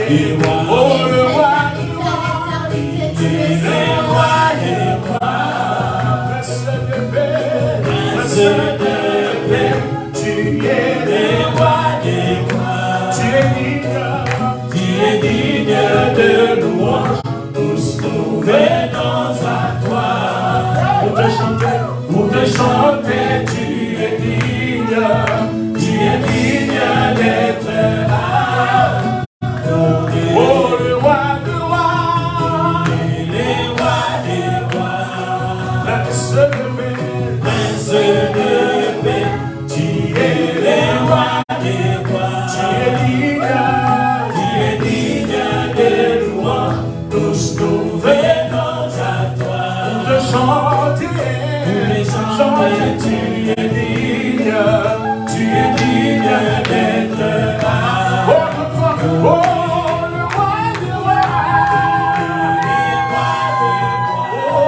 des rois. Oh, le roi des rois. Tu es le roi des rois. Prince de paix, prince de paix. Tu es le roi des rois. Tu es digne de louange. Tous nous venons à toi. Pour te chanter, tu es digne d'être adoré. Oh, le roi des rois, le roi des rois, prince de paix, tu es le roi des rois, tu es digne de louange. Tous nous venons à toi pour te chanter, tu es digne d'être adoré. Oh, le roi des rois, oh,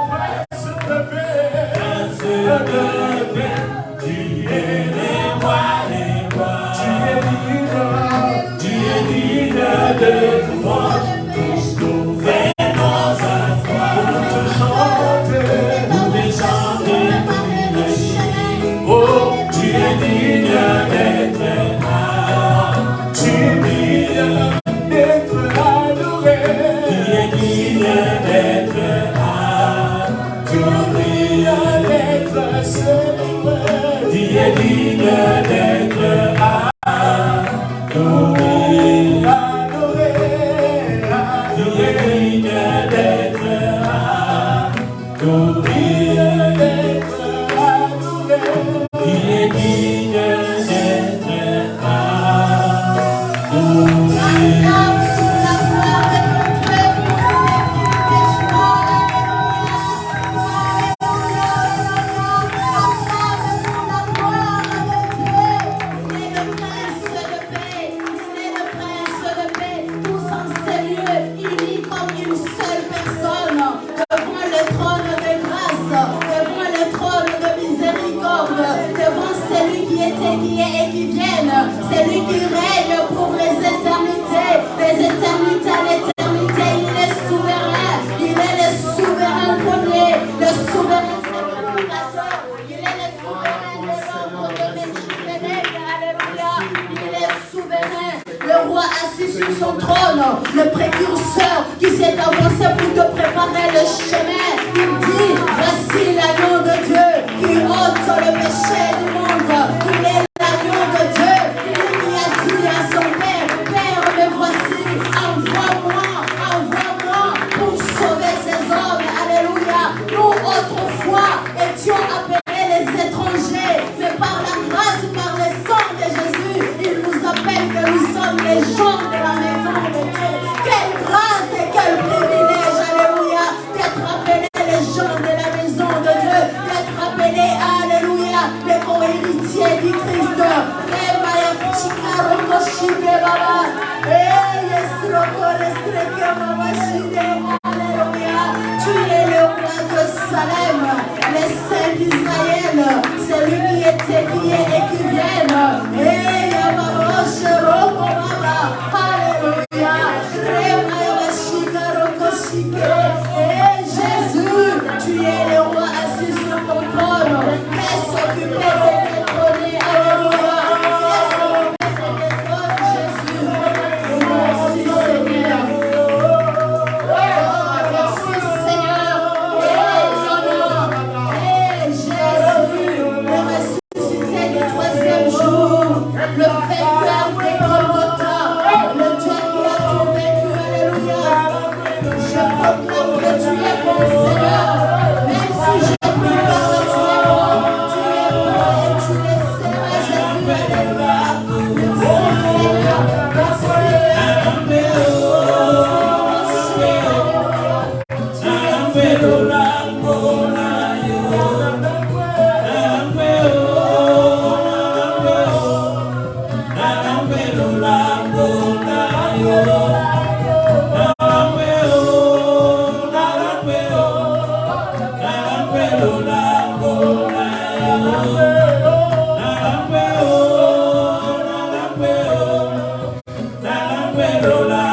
prince de paix, tu es le roi des rois, tu es digne de louange. Tous nous venons à toi pour te chanter, oh, tu es digne d'être adoré. Tu es digne d'être adoré. Tu es digne d'être adoré. Tu es digne d'être adoré. C'est lui qui règne pour les éternités à l'éternité. Il est souverain, il est le souverain premier, le souverain sacrificateur. Il est le souverain de l'ombre de Melchizedek. Alléluia, il est souverain. Le roi assis sur son trône, le précurseur qui s'est avancé pour te préparer le chemin. Il dit, voici l'agneau de Dieu qui ôte le péché du monde. Il est l'agneau de Dieu. Il a dit à son père, Père, me voici, envoie-moi pour sauver ces hommes. Alléluia. Nous, autrefois, étions appelés les étrangers, mais par la grâce, par le sang de Jésus, il nous appelle que nous sommes les gens de la maison de Dieu. Quelle grâce et quel privilège, alléluia, d'être appelés les gens de la maison de Dieu, d'être appelés, alléluia, les co-héritiers du Christ. Tu es le roi de Salem, les saints d'Israël, c'est lui qui était, qui est et qui vient. Alléluia. Jésus, tu es le roi assis sur ton trône, laisse s'occuper de tes trônes. Alléluia. Le vainqueur des Golgotha, le Dieu qui a tout vaincu, alléluia. Je proclame que tu es bon, Seigneur. Même si je ne prie pas que tu es bon, tu es bon et tu le seras, Jésus, alléluia. Merci, Seigneur. Merci. Lola.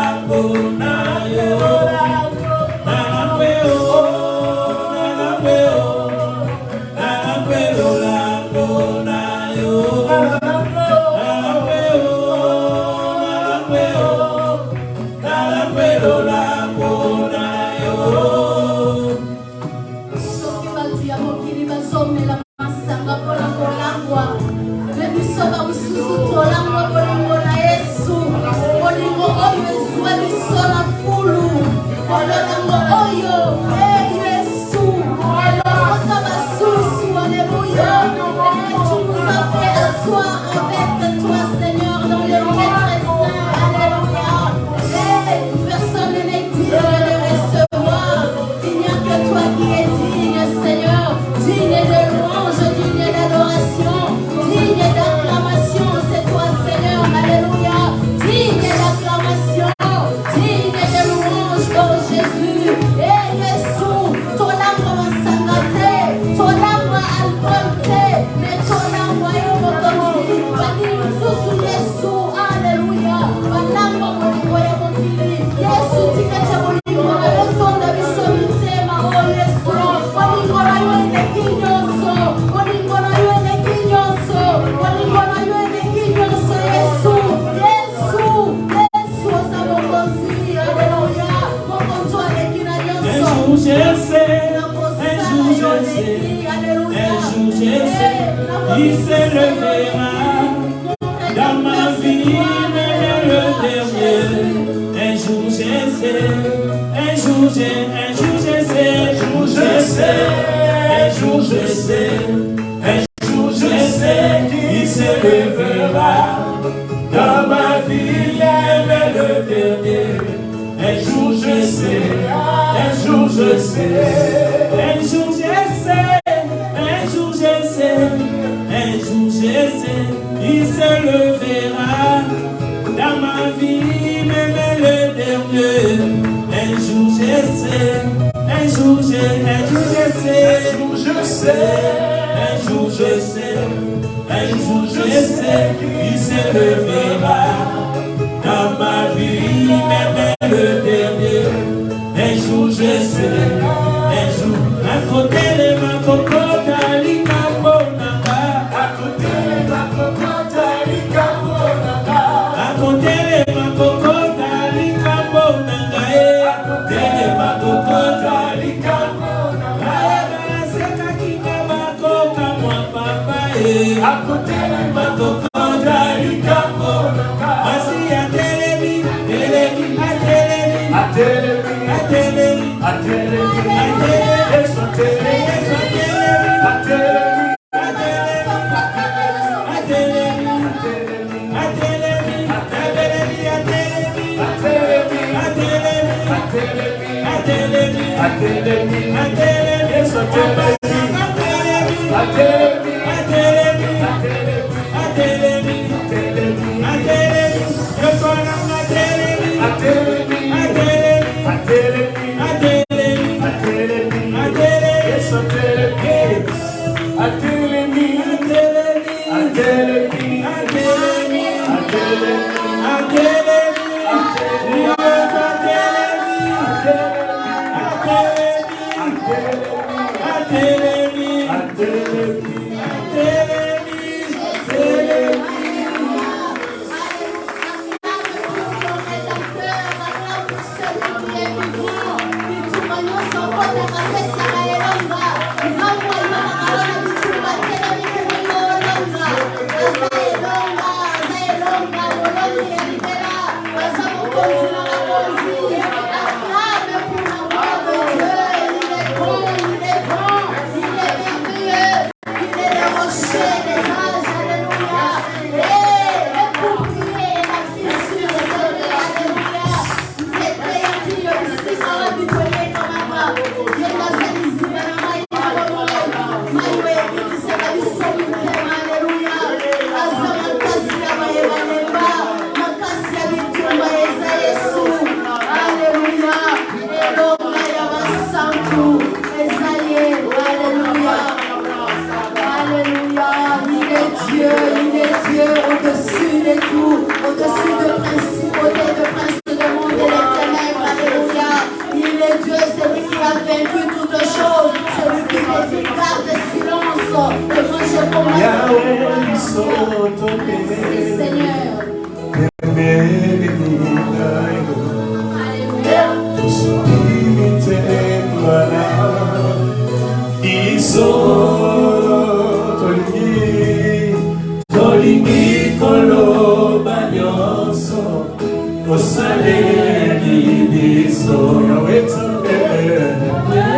Osaleni biso ya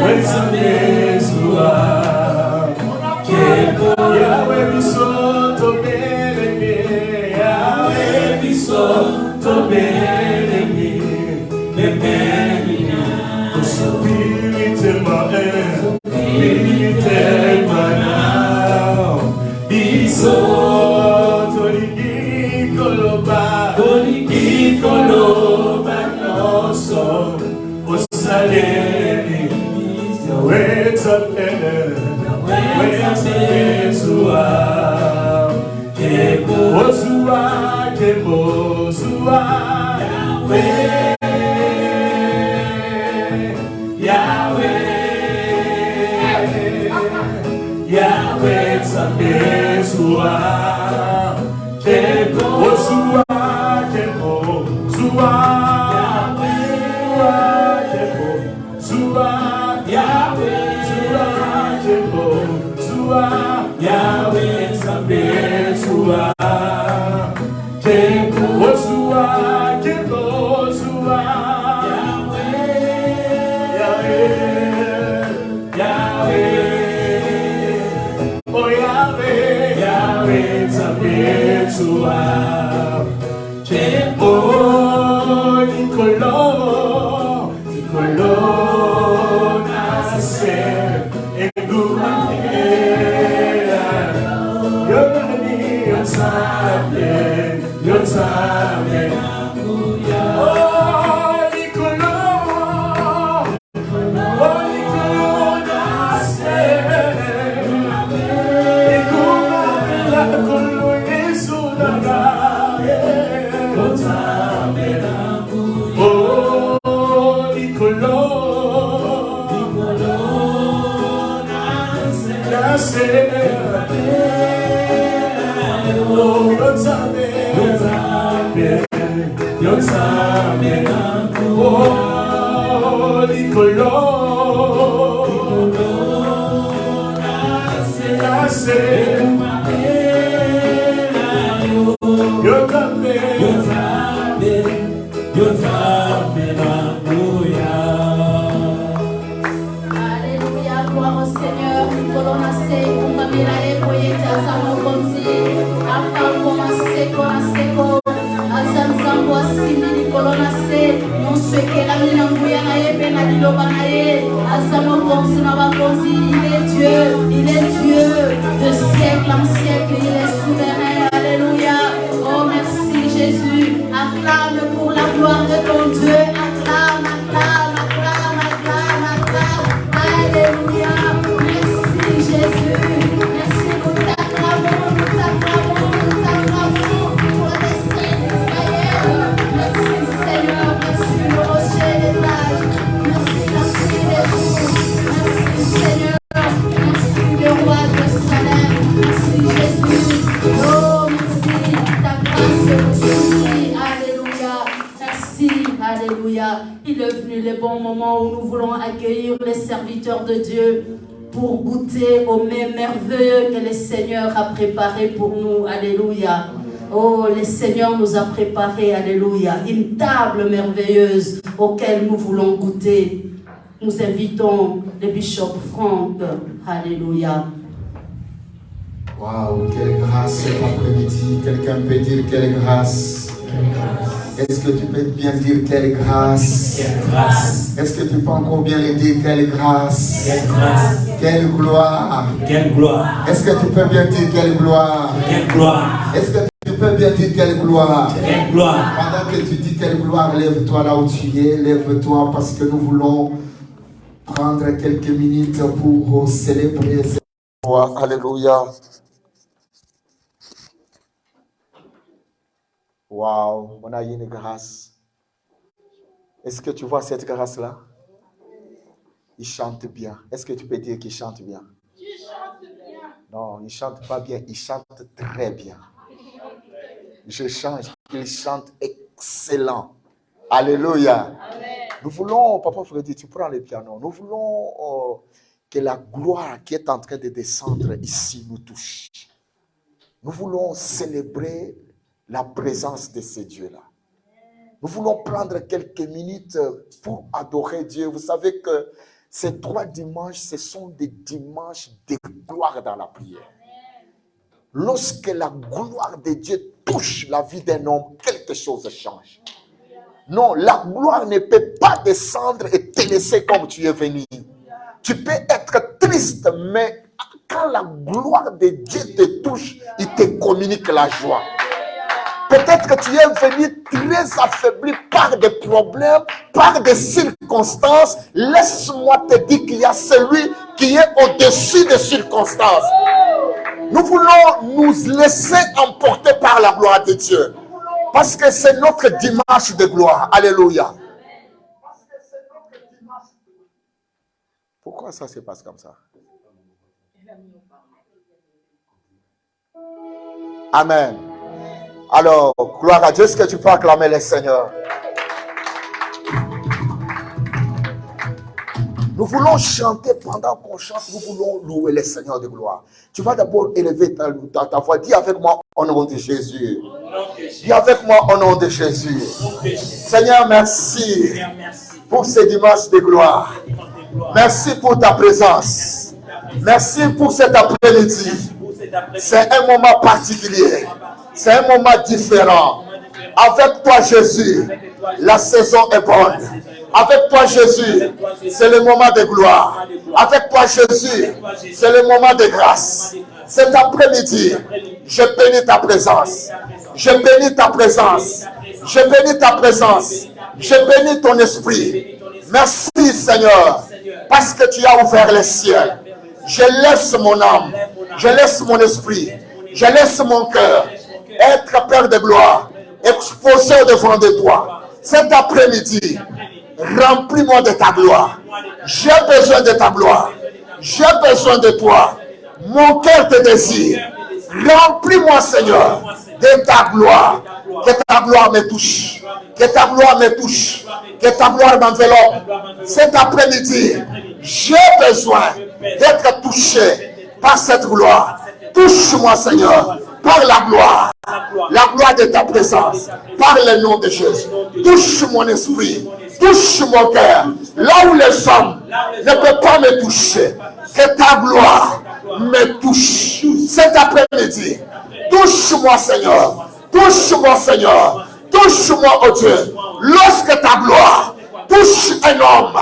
wetambe zuwa Kebo Yawe biso tobelenge Yawe biso tobelenge Bebelina Spirituellement now Biso toliki koloba noso Osaleni Yawe tapene Zuwa Kebo Zuwa Kebo Zuwa Yahweh Tzabe Zuwa Kebo Zuwa Kebo Zuwa Zuwa Yahweh Zuwa Kebo Zuwa Yahweh Tzabe Zuwa Kebo Zuwa Kebo Zuwa Zuwa Kebo Nikolo nase Engumamela Yonani Yotame Oh Nikolo nase Engumamela Kolo Il est Dieu de siècle en siècle, il est souverain, alléluia. Oh merci Jésus, acclame pour la gloire de ton Dieu, acclame, alléluia. Merci Jésus, merci, nous t'acclamons pour les saints d'Israël. Merci Seigneur, merci le rocher des âges, merci la pluie des jours, merci Seigneur. Roi de Salem, merci Jésus, oh merci, ta grâce nous suffit, alléluia, merci, alléluia. Il est venu le bon moment où nous voulons accueillir les serviteurs de Dieu pour goûter au mets merveilleux que le Seigneur a préparé pour nous, alléluia. Oh, le Seigneur nous a préparé, alléluia, une table merveilleuse auquel nous voulons goûter. Nous invitons le bishop Franck. Alléluia. Waouh, quelle grâce cet après-midi. Quelqu'un peut dire quelle grâce. Est-ce que tu peux bien dire quelle grâce? Quelle grâce. Est-ce que tu peux encore bien le dire quelle grâce? Quelle grâce. Quelle gloire. Quelle gloire. Est-ce que tu peux bien dire quelle gloire? Quelle gloire. Est-ce que tu peux bien dire quelle gloire? Quelle gloire. Pendant que tu dis quelle gloire, lève-toi là où tu es, lève-toi parce que nous voulons prendre quelques minutes pour célébrer cette gloire. Alléluia. Waouh, on a eu une grâce. Est-ce que tu vois cette grâce-là? Il chante bien. Est-ce que tu peux dire qu'il chante bien? Tu chantes bien. Non, il ne chante pas bien, il chante très bien. Je chante, il chante excellent. Alléluia. Amen. Nous voulons, Papa Freddy, tu prends le piano. Nous voulons que la gloire qui est en train de descendre ici nous touche. Nous voulons célébrer la présence de ces dieux-là. Nous voulons prendre quelques minutes pour adorer Dieu. Vous savez que ces 3 dimanches, ce sont des dimanches de gloire dans la prière. Lorsque la gloire de Dieu touche la vie d'un homme, quelque chose change. Non, la gloire ne peut pas descendre et te laisser comme tu es venu. Tu peux être triste, mais quand la gloire de Dieu te touche, il te communique la joie. Peut-être que tu es venu très affaibli par des problèmes, par des circonstances. Laisse-moi te dire qu'il y a celui qui est au-dessus des circonstances. Nous voulons nous laisser emporter par la gloire de Dieu. Parce que c'est notre dimanche de gloire. Alléluia. Pourquoi ça se passe comme ça? Amen. Alors, gloire à Dieu. Est-ce que tu peux acclamer le Seigneur? Nous voulons chanter pendant qu'on chante. Nous voulons louer le Seigneur de gloire. Tu vas d'abord élever ta voix. Dis avec moi au nom de Jésus. Dis avec moi au nom de Jésus. Seigneur, merci pour ce dimanche de gloire. Merci pour ta présence. Merci pour cet après-midi. C'est un moment particulier. C'est un moment différent. Avec toi, Jésus, la saison est bonne. Avec toi, Jésus, c'est le moment de gloire. Avec toi, Jésus, c'est le moment de grâce. Cet après-midi, je bénis ta présence. Je bénis ta présence. Je bénis ta présence. Je bénis ton esprit. Merci, Seigneur, parce que tu as ouvert les cieux. Je laisse mon âme. Je laisse mon esprit. Je laisse mon cœur être Père de gloire, exposé devant de toi. Cet après-midi, remplis-moi de ta gloire. J'ai besoin de ta gloire. J'ai besoin de toi. Mon cœur te désire. Remplis-moi, Seigneur, de ta gloire. Que ta gloire me touche. Que ta gloire me touche. Que ta gloire m'enveloppe. Cet après-midi, j'ai besoin d'être touché par cette gloire. Touche-moi, Seigneur, par la gloire de ta présence, par le nom de Jésus. Touche mon esprit, touche mon cœur. Là où les hommes ne peuvent pas me toucher, que ta gloire me touche. Cet après-midi, touche-moi, Seigneur. Touche-moi, Seigneur. Touche-moi, oh Dieu. Lorsque ta gloire touche un homme,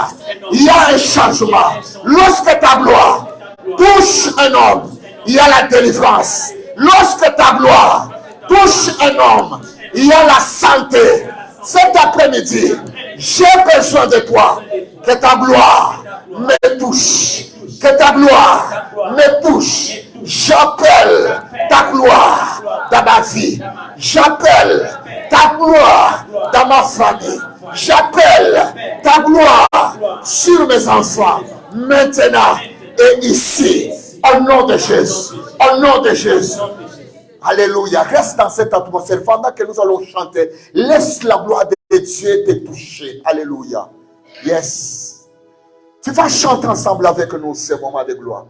il y a un changement. Lorsque ta gloire touche un homme, il y a la délivrance. Lorsque ta gloire touche un homme, il y a la santé. Cet après-midi, j'ai besoin de toi. Que ta gloire me touche. Que ta gloire me touche. J'appelle ta gloire dans ma vie. J'appelle ta gloire dans ma famille. J'appelle ta gloire sur mes enfants. Maintenant et ici. Au nom de Jésus. Au nom de Jésus. Alléluia. Reste dans cette atmosphère. Pendant que nous allons chanter, laisse la gloire de Dieu te toucher. Alléluia. Yes. Tu vas chanter ensemble avec nous ce moment de gloire.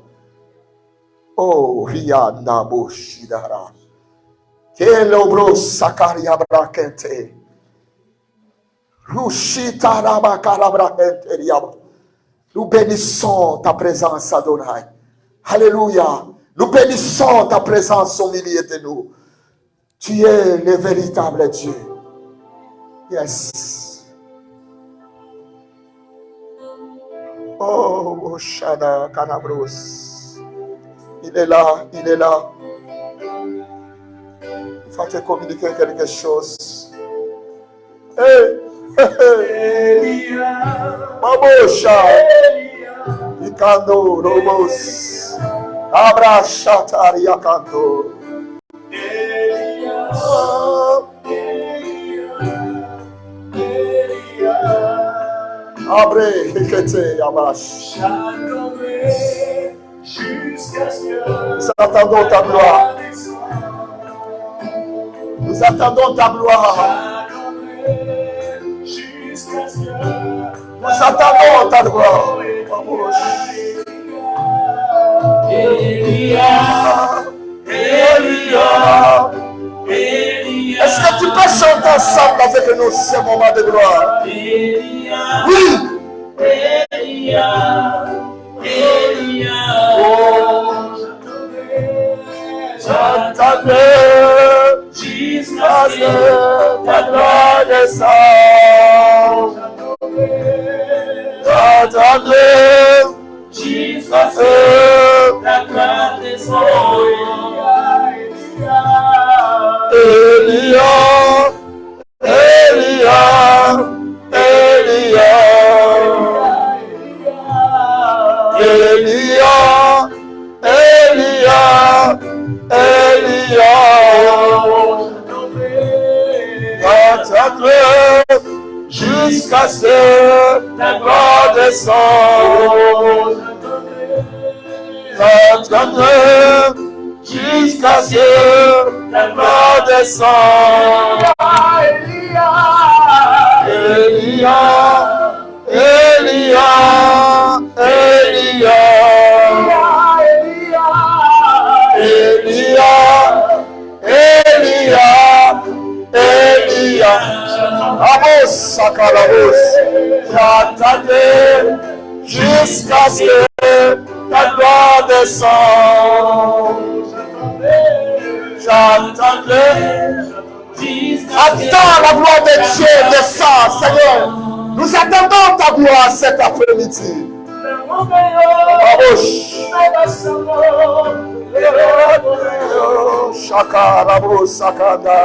Oh, Rihanna Boshidara. Kelobro Sakaria Brakente. Rushita Rabakarabra Enteriaba. Nous bénissons ta présence, Adonai. Alléluia. Nous bénissons ta présence au milieu de nous. Tu es le véritable Dieu. Yes. Oh, Oshana Kanabros. Il est là, il est là. Il faut te communiquer quelque chose. Hey, hey, hey. Mabosha. Ikando Robos. Abra Shataria Kanto. Abre Hekete Abash. Nous attendons ta gloire. Nous attendons ta gloire. Nous attendons ta gloire. Elia, Elia, Elia. Est-ce que Tu peux chanter ensemble avec nous ce moment de gloire. Oui. J'attendrai jusqu'à ce que ta gloire descende. J'attendrai jusqu'à ce que ta gloire descende. Elia, Elia, Elia, Elia, Elia, Elia, j'attendrai jusqu'à ce que ta gloire descende. J'attendrai jusqu'à ce que ta gloire descende. Elia, Elia, Elia, Elia, Elia, Elia, Amos, Sakalabos, j'attendrai jusqu'à ce que ta gloire descende. J'attendrai. Attends la gloire de Dieu descend, Seigneur. Nous attendons ta gloire cet après-midi. Shaka Rabo Sakada.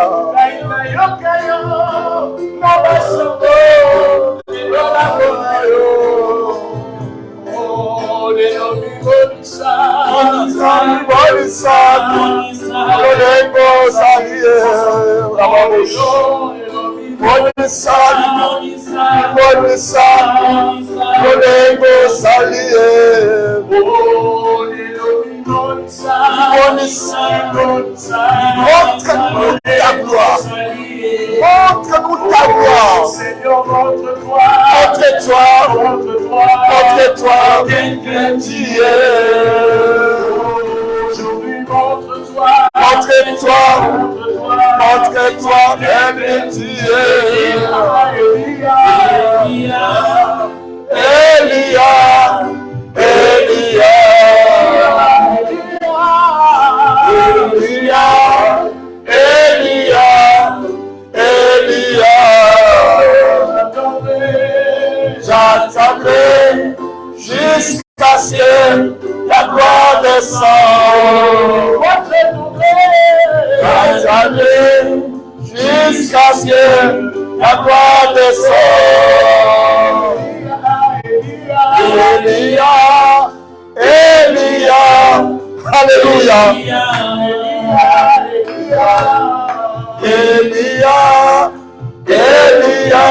Montre-nous ta gloire. Montre-nous ta gloire. Seigneur, montre-toi. Montre-toi. Montre-toi. Tu es. Aujourd'hui, montre-toi. Montre-toi. Montre-toi. Tu es. Elia. Elia. Elia, Elia, Elia, j'attendrai jusqu'à ce que la gloire descende. J'attendrai jusqu'à ce que la gloire descende. Elia, Elia, Alléluia. Elia, Elia, Elia.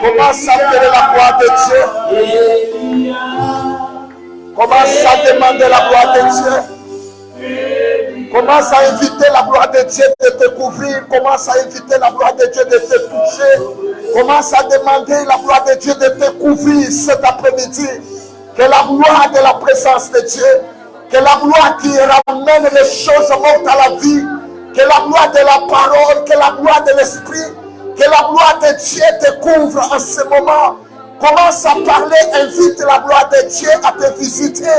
Commence à appeler la gloire de Dieu. Commence à demander la gloire de Dieu. Commence à inviter la gloire de Dieu de te couvrir. Commence à inviter la gloire de Dieu de te toucher. Commence à demander la gloire de Dieu de te couvrir cet après-midi. Que la gloire de la présence de Dieu, que la gloire qui ramène les choses mortes à la vie, que la gloire de la parole, que la gloire de l'esprit, que la gloire de Dieu te couvre en ce moment. Commence à parler, invite la gloire de Dieu à te visiter,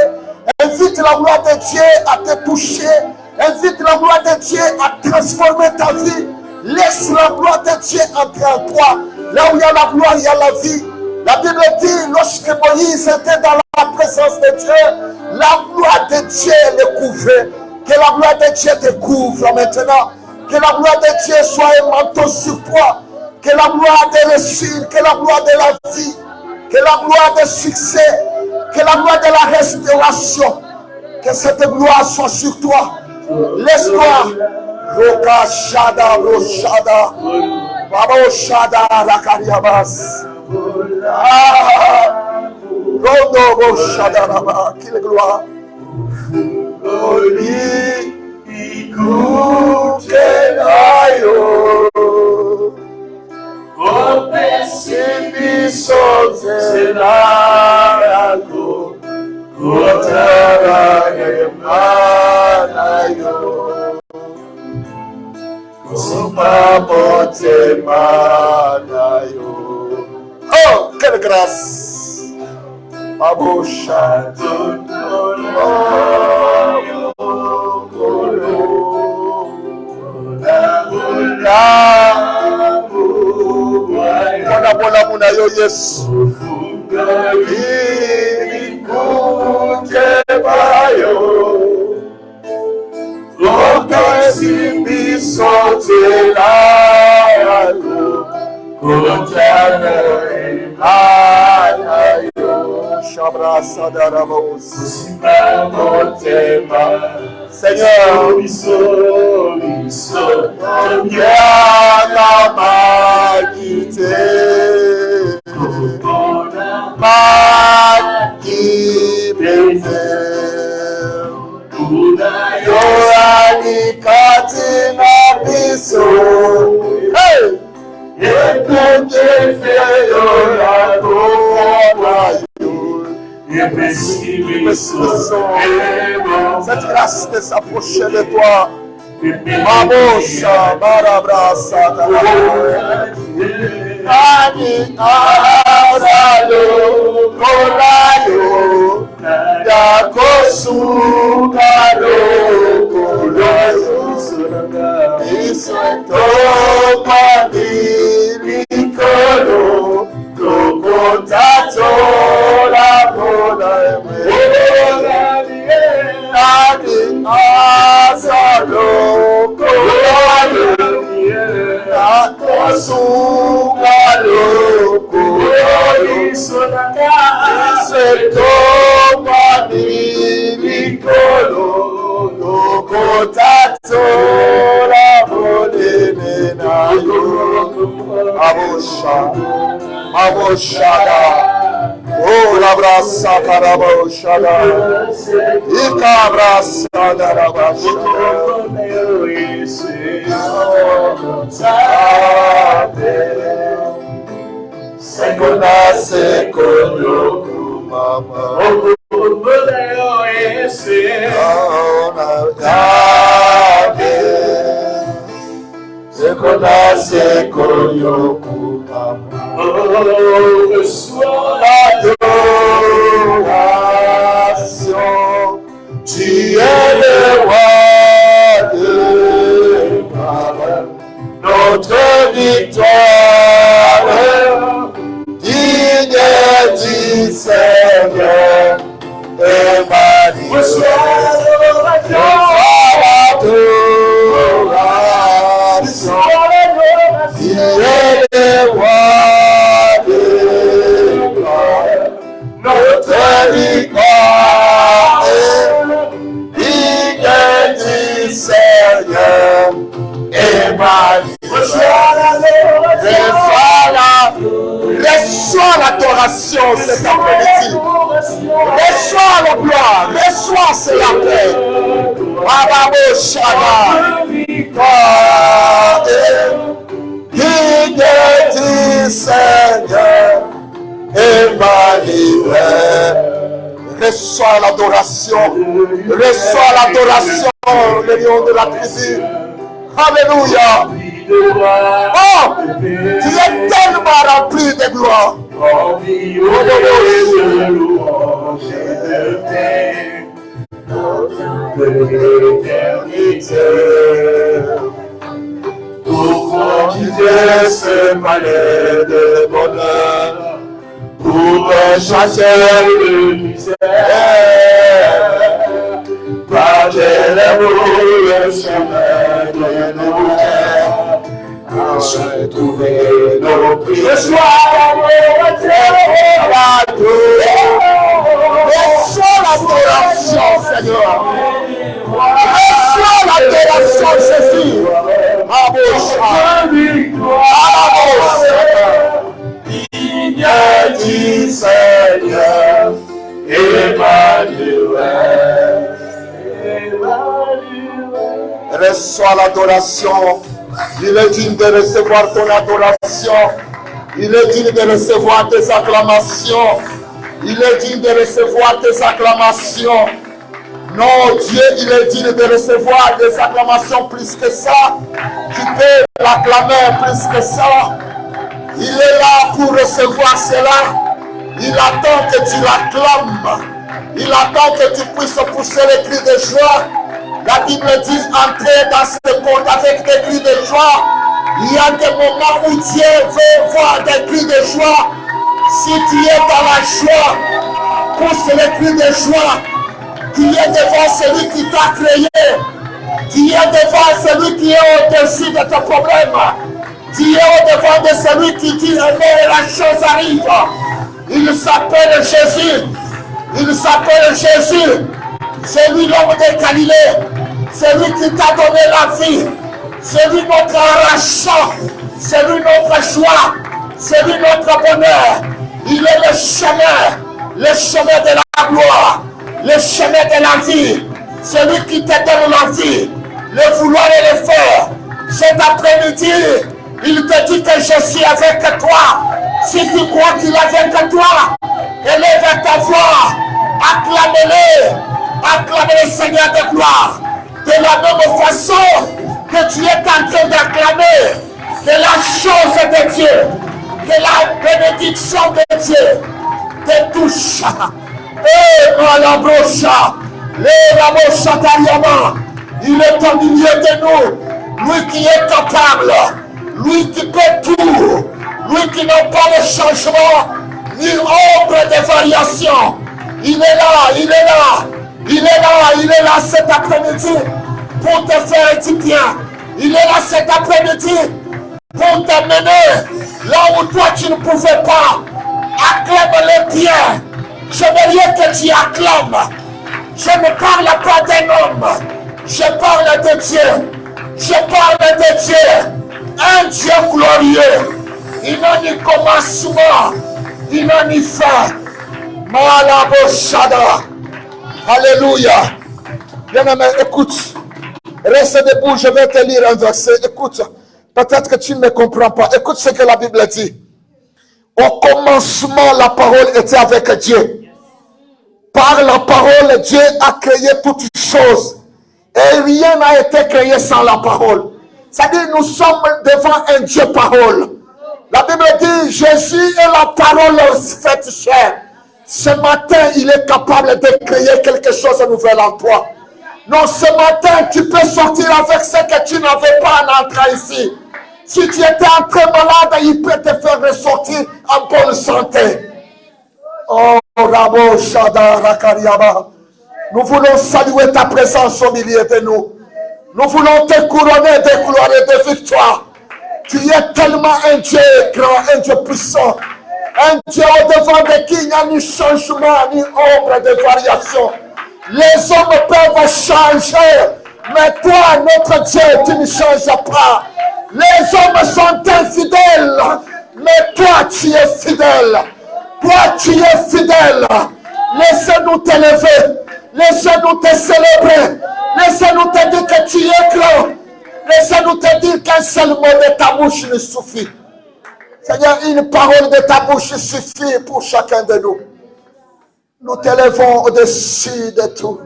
invite la gloire de Dieu à te toucher, invite la gloire de Dieu à transformer ta vie. Laisse la gloire de Dieu entrer en toi. Là où il y a la gloire, il y a la vie. La Bible dit, lorsque Moïse était dans la présence de Dieu, la gloire de Dieu le couvrait. Que la gloire de Dieu te couvre maintenant. Que la gloire de Dieu soit un manteau sur toi. Que la gloire de réussite, que la gloire de la vie, que la gloire de succès, que la gloire de la restauration, que cette gloire soit sur toi. Laisse-toi. Roka Shada, Roshada, Baba Shada, Rakariabas. Rondo Shadarama, quelle gloire. Oli, Ikukenayo, Opesibi Sonzenarago, Kotara Gemanayo. Oh, quelle grâce! Abosha. Bola muna yo Yesu. Seigneur, viens m'a quitté, m'a quitté. Yorani katina biso, hey, cette grâce de s'approcher de toi. Mamosa, Barabrasa, Ani Azalo, Kolayo, Yakosu, Kalo, Kolayo, Isoto, Mani, Kolo, Kokotato, La Bola, Ani Azalo, Kolayo, Yakosu, Kalo, Kolayo, Isoto, Mani, Kolo, Kokotato, La Bola, Abosha, Aboshada, oh la brasa caraboshada, Ikabrasa darabashada, Sekona sekoyo mama, Sekona sekoyo mama. Reçois l'adoration, tu es le roi de Maman, notre victoire, digne du Seigneur, Emmanuel. Reçois l'adoration, tu es le roi. Notre victoire digne du Seigneur, Emmanuel. Reçois l'adoration cet après-midi. Reçois la gloire, reçois la paix. Ababo Shana, victoire digne du Seigneur, Emmanuel. Reçois l'adoration, reçois l'adoration, le lion de la tribu. Alléluia. Oh, tu es tellement rempli de gloire. Pourquoi quitter ce palais de bonheur? Pour te chasser de misère, partager l'amour, le chemin de nos cœurs, afin de trouver nos prières. Reçois l'adoration, Seigneur. Reçois l'adoration, Jésus. Digne du Seigneur, Emmanuel. Reçois l'adoration. Il est digne de recevoir ton adoration. Il est digne de recevoir tes acclamations. Il est digne de recevoir tes acclamations. Non, Dieu, il est digne de recevoir des acclamations plus que ça. Tu peux l'acclamer plus que ça. Il est là pour recevoir cela. Il attend que tu l'acclames. Il attend que tu puisses pousser les cris de joie. La Bible dit, entrez dans ce monde avec des cris de joie. Il y a des moments où Dieu veut voir des cris de joie. Si tu es dans la joie, pousse les cris de joie. Tu es devant celui qui t'a créé. Tu es devant celui qui est au-dessus de ton problème. Tu es au-devant de celui qui dit, mais la chose arrive. Il s'appelle Jésus. Il s'appelle Jésus. C'est lui l'homme de Galilée. C'est lui qui t'a donné la vie. C'est lui notre arrachant. C'est lui notre joie. C'est lui notre bonheur. Il est le chemin de la gloire, le chemin de la vie. C'est lui qui te donne la vie, le vouloir et le faire. Cet après-midi, il te dit que je suis avec toi. Si tu crois qu'il est avec toi, élève ta voix, acclame-le, acclame le Seigneur de gloire. De la même façon que tu es en train d'acclamer que la chose de Dieu, que la bénédiction de Dieu te touche. Et malabrocha, les rabrocha d'Ariama, il est au milieu de nous, lui qui est capable, lui qui peut tout, lui qui n'a pas de changement, ni ombre de variation. Il est là, il est là, il est là, il est là cet après-midi pour te faire du bien. Il est là cet après-midi pour t'amener là où toi tu ne pouvais pas. Acclame-le bien. Je veux rien que tu acclames. Je ne parle pas d'un homme. Je parle de Dieu. Je parle de Dieu. Un Dieu glorieux. Il n'a ni commencement. Il n'a ni fin. Malaboshada. Alléluia. Bien-aimé, écoute. Reste debout, je vais te lire un verset. Écoute. Peut-être que tu ne me comprends pas. Écoute ce que la Bible dit. Au commencement, la parole était avec Dieu. Par la parole, Dieu a créé toutes choses. Et rien n'a été créé sans la parole. C'est-à-dire, nous sommes devant un Dieu parole. La Bible dit, Jésus est la parole faite chair. Ce matin, il est capable de créer quelque chose de nouvel en toi. Non, ce matin, tu peux sortir avec ce que tu n'avais pas en entrant ici. Si tu étais très malade, il peut te faire ressortir en bonne santé. Oh, Rabo Shada Rakariaba. Nous voulons saluer ta présence au milieu de nous. Nous voulons te couronner de gloire et de victoire. Tu es tellement un Dieu grand, un Dieu puissant. Un Dieu au-devant de qui il n'y a ni changement, ni ombre de variation. Les hommes peuvent changer, mais toi, notre Dieu, tu ne changes pas. Les hommes sont infidèles, mais toi, tu es fidèle. Toi, tu es fidèle. Laissez-nous t'élever. Laissez-nous te célébrer. Laissez-nous te dire que tu es grand. Laissez-nous te dire qu'un seul mot de ta bouche nous suffit. Seigneur, une parole de ta bouche suffit pour chacun de nous. Nous t'élevons au-dessus de tout.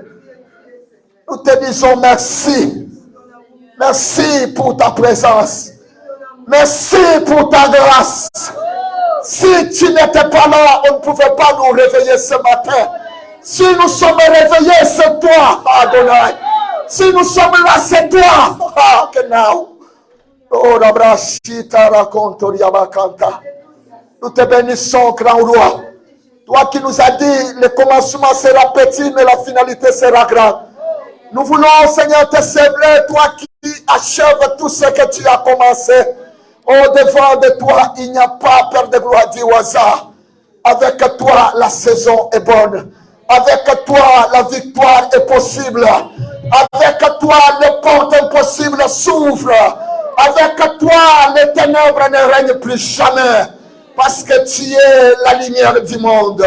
Nous te disons merci. Merci pour ta présence. Merci pour ta grâce. Si tu n'étais pas là, on ne pouvait pas nous réveiller ce matin. Si nous sommes réveillés, c'est toi, Adonai. Si nous sommes là, c'est toi. Oh, nous te bénissons, grand roi. Toi qui nous as dit, le commencement sera petit, mais la finalité sera grande. Nous voulons, Seigneur, te célébrer, toi qui achèves tout ce que tu as commencé. Au-devant de toi, il n'y a pas, Père de gloire, du hasard. Avec toi, la saison est bonne. Avec toi, la victoire est possible. Avec toi, les portes impossibles s'ouvrent. Avec toi, les ténèbres ne règnent plus jamais. Parce que tu es la lumière du monde.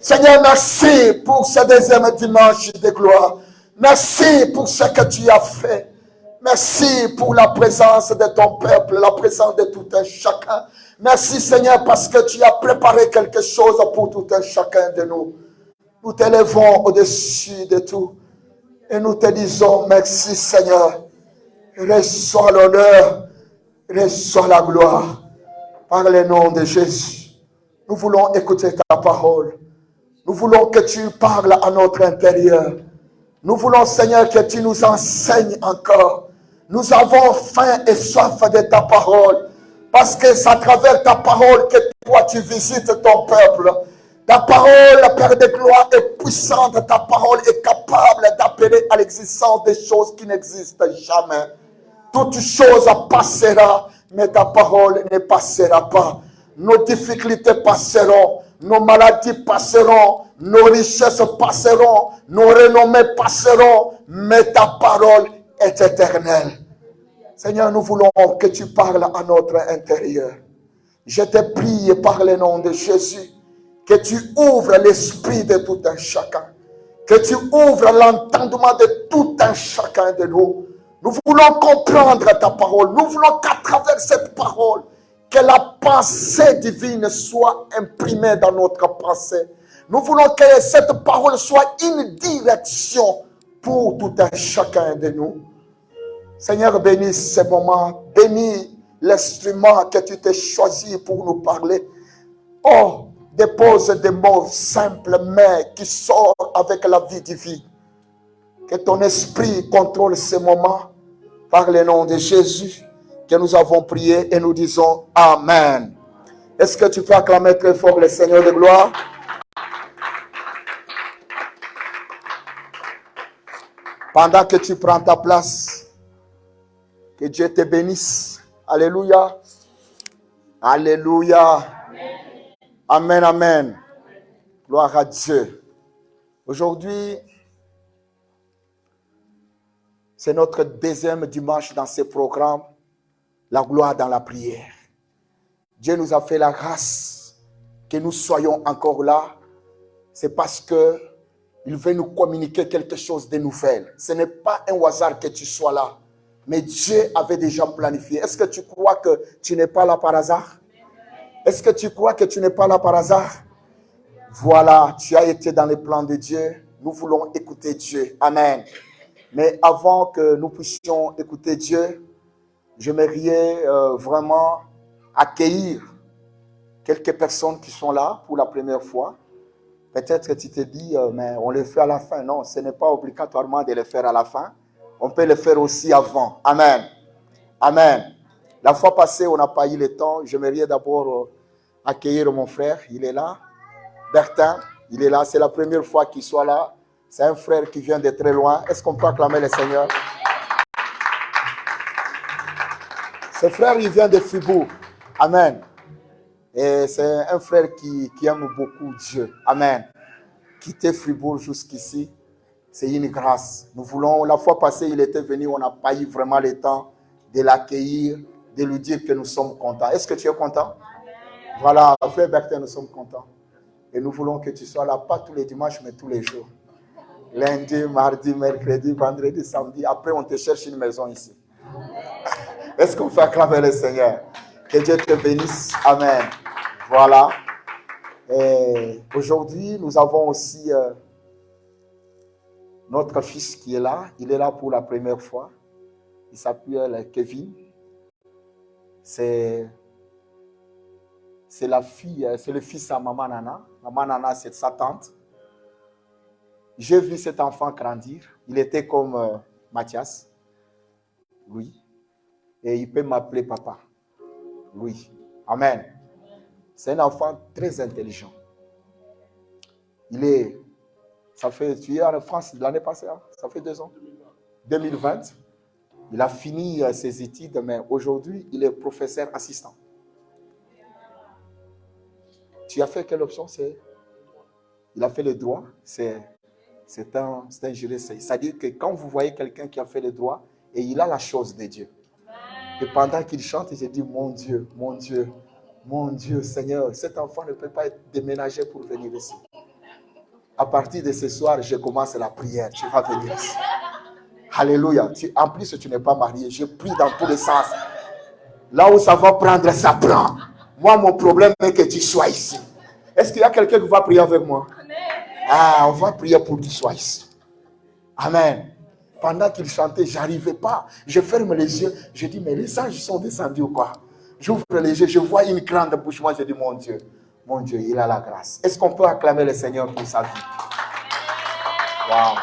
Seigneur, merci pour ce deuxième dimanche de gloire. Merci pour ce que tu as fait. Merci pour la présence de ton peuple, la présence de tout un chacun. Merci Seigneur parce que tu as préparé quelque chose pour tout un chacun de nous. Nous t'élevons au-dessus de tout. Et nous te disons merci Seigneur. Reçois l'honneur, reçois la gloire. Par le nom de Jésus. Nous voulons écouter ta parole. Nous voulons que tu parles à notre intérieur. Nous voulons, Seigneur, que tu nous enseignes encore. Nous avons faim et soif de ta parole. Parce que c'est à travers ta parole que toi, tu visites ton peuple. Ta parole, Père de gloire, est puissante. Ta parole est capable d'appeler à l'existence des choses qui n'existent jamais. Toute chose passera, mais ta parole ne passera pas. Nos difficultés passeront, nos maladies passeront, nos richesses passeront, nos renommées passeront, mais ta parole est éternelle. Seigneur, nous voulons que tu parles à notre intérieur. Je te prie par le nom de Jésus, que tu ouvres l'esprit de tout un chacun, que tu ouvres l'entendement de tout un chacun de nous. Nous voulons comprendre ta parole. Nous voulons qu'à travers cette parole, que la pensée divine soit imprimée dans notre pensée. Nous voulons que cette parole soit une direction pour tout un chacun de nous. Seigneur, bénis ce moment. Bénis l'instrument que tu t'es choisi pour nous parler. Oh, dépose des mots simples, mais qui sortent avec la vie divine. Que ton esprit contrôle ce moment. Par le nom de Jésus que nous avons prié et nous disons Amen. Est-ce que tu peux acclamer très fort le Seigneur de gloire? Pendant que tu prends ta place, que Dieu te bénisse. Alléluia. Alléluia. Amen, amen. Gloire à Dieu. Aujourd'hui, c'est notre deuxième dimanche dans ce programme, la gloire dans la prière. Dieu nous a fait la grâce que nous soyons encore là. C'est parce qu'il veut nous communiquer quelque chose de nouvel. Ce n'est pas un hasard que tu sois là, mais Dieu avait déjà planifié. Est-ce que tu crois que tu n'es pas là par hasard? Est-ce que tu crois que tu n'es pas là par hasard? Voilà, tu as été dans les plans de Dieu. Nous voulons écouter Dieu. Amen. Mais avant que nous puissions écouter Dieu, j'aimerais vraiment accueillir quelques personnes qui sont là pour la première fois. Peut-être que tu te dis, mais on le fait à la fin. Non, ce n'est pas obligatoirement de le faire à la fin. On peut le faire aussi avant. Amen. Amen. La fois passée, on n'a pas eu le temps. J'aimerais d'abord accueillir mon frère. Il est là. Bertin, il est là. C'est la première fois qu'il soit là. C'est un frère qui vient de très loin. Est-ce qu'on peut acclamer le Seigneur? Ce frère, il vient de Fribourg. Amen. Et c'est un frère qui aime beaucoup Dieu. Amen. Quitter Fribourg jusqu'ici, c'est une grâce. Nous voulons, la fois passée, il était venu, on n'a pas eu vraiment le temps de l'accueillir, de lui dire que nous sommes contents. Est-ce que tu es content? Amen. Voilà, frère Bertin, nous sommes contents. Et nous voulons que tu sois là, pas tous les dimanches, mais tous les jours. Lundi, mardi, mercredi, vendredi, samedi. Après, on te cherche une maison ici. Est-ce qu'on fait acclamer le Seigneur? Que Dieu te bénisse. Amen. Voilà. Et aujourd'hui, nous avons aussi notre fils qui est là. Il est là pour la première fois. Il s'appelle Kevin. C'est la fille, c'est le fils à Maman Nana. Maman Nana, c'est sa tante. J'ai vu cet enfant grandir. Il était comme Mathias, Louis. Et il peut m'appeler papa, Louis. Amen. C'est un enfant très intelligent. Tu es en France l'année passée, hein? Ça fait 2 ans. 2020. Il a fini ses études, mais aujourd'hui, il est professeur assistant. Tu as fait quelle option? Il a fait le droit. C'est un juriste. C'est-à-dire que quand vous voyez quelqu'un qui a fait le droit, et il a la chose de Dieu. Et pendant qu'il chante, il se dit, mon Dieu, mon Dieu, mon Dieu, Seigneur, cet enfant ne peut pas être déménagé pour venir ici. À partir de ce soir, je commence la prière. Tu vas venir ici. Alléluia. En plus, tu n'es pas marié. Je prie dans tous les sens. Là où ça va prendre, ça prend. Moi, mon problème est que tu sois ici. Est-ce qu'il y a quelqu'un qui va prier avec moi? Ah, on va prier pour qu'il soit ici. Amen. pendant qu'il chantait, je n'arrivais pas. Je ferme les yeux. Je dis, mais les anges sont descendus ou quoi? J'ouvre les yeux, je vois une grande bouche. Moi, je dis, mon Dieu, il a la grâce. Est-ce qu'on peut acclamer le Seigneur pour sa vie? Waouh!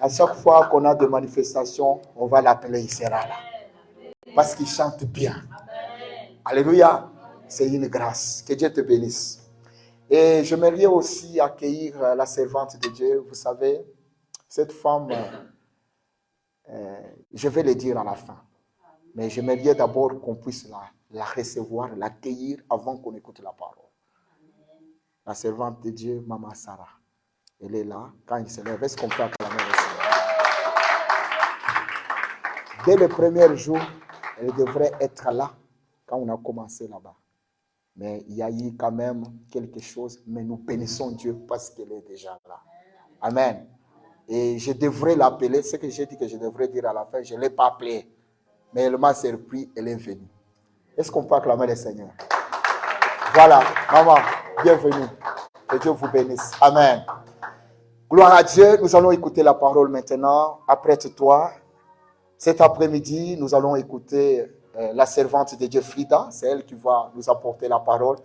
À chaque fois qu'on a des manifestations, on va l'appeler, il sera là. Parce qu'il chante bien. Alléluia! C'est une grâce. Que Dieu te bénisse. Et j'aimerais aussi accueillir la servante de Dieu. Vous savez, cette femme, je vais le dire à la fin. Mais j'aimerais d'abord qu'on puisse la recevoir, l'accueillir avant qu'on écoute la parole. La servante de Dieu, Maman Sarah. Elle est là. Quand il se lève, est-ce qu'on peut acclamer le Seigneur? Dès le premier jour, elle devrait être là quand on a commencé là-bas. Mais il y a eu quand même quelque chose. Mais nous bénissons Dieu parce qu'elle est déjà là. Amen. Et je devrais l'appeler. Ce que j'ai dit que je devrais dire à la fin, je ne l'ai pas appelée. Mais elle m'a surpris, elle est venue. Est-ce qu'on peut acclamer le Seigneur? Voilà, maman, bienvenue. Que Dieu vous bénisse. Amen. Gloire à Dieu. Nous allons écouter la parole maintenant. Apprête-toi. Cet après-midi, nous allons écouter la servante de Dieu, Frida. C'est elle qui va nous apporter la parole.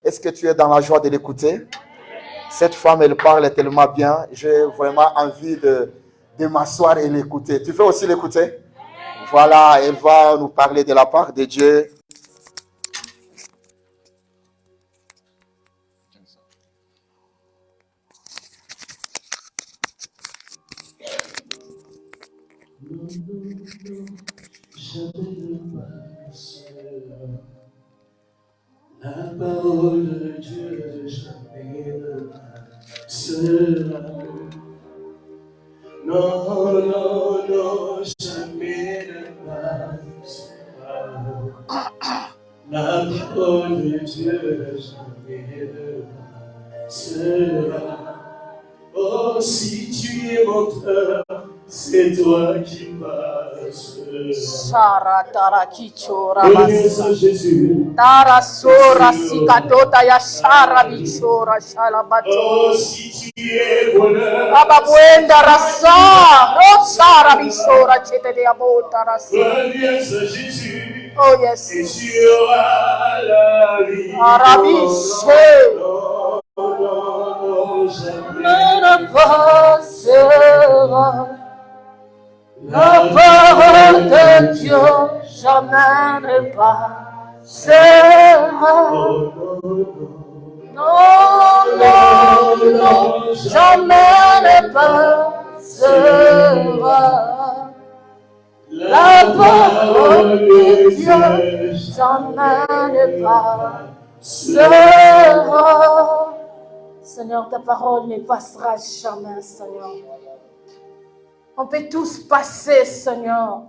Est-ce que tu es dans la joie de l'écouter? Cette femme, elle parle tellement bien. J'ai vraiment envie de m'asseoir et l'écouter. Tu veux aussi l'écouter? Voilà, elle va nous parler de la part de Dieu. La parole de Dieu jamais ne passera. Non, non, non, jamais ne passera. La parole de Dieu jamais ne passera. Oh, si tu es mon cœur, c'est toi qui passes. Shara tarakicho Bénisse Jésus. Tara sora sikatota ya shara bichora shalabato. Oh, si tu es voleur, Ababuenda rasa. Oh shara bichora chete de abota rasa. bénisse Jésus. Oh yes. Et tu auras la vie. Arabiche. Non, non, non, jamais. Ne passera. La parole de Dieu jamais ne passera. Non, non, non, jamais ne passera. La parole de Dieu jamais ne passera. Seigneur, ta parole ne passera jamais, Seigneur. On peut tous passer, Seigneur.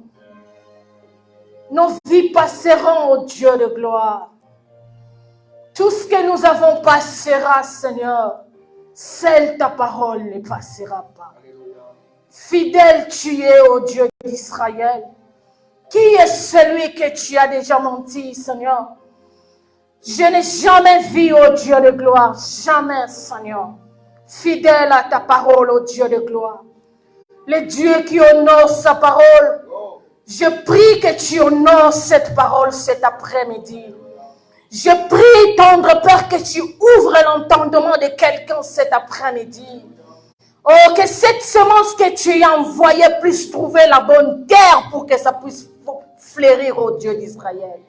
Nos vies passeront, ô Dieu de gloire. Tout ce que nous avons passera, Seigneur. Seule ta parole ne passera pas. Fidèle tu es, ô Dieu d'Israël. Qui est celui que tu as déjà menti, Seigneur? Je n'ai jamais vu, ô Dieu de gloire, jamais, Seigneur. Fidèle à ta parole, ô Dieu de gloire. Le Dieu qui honore sa parole, je prie que tu honores cette parole cet après-midi. Je prie, tendre Père, que tu ouvres l'entendement de quelqu'un cet après-midi. Oh, que cette semence que tu as envoyée puisse trouver la bonne terre pour que ça puisse fleurir, ô Dieu d'Israël.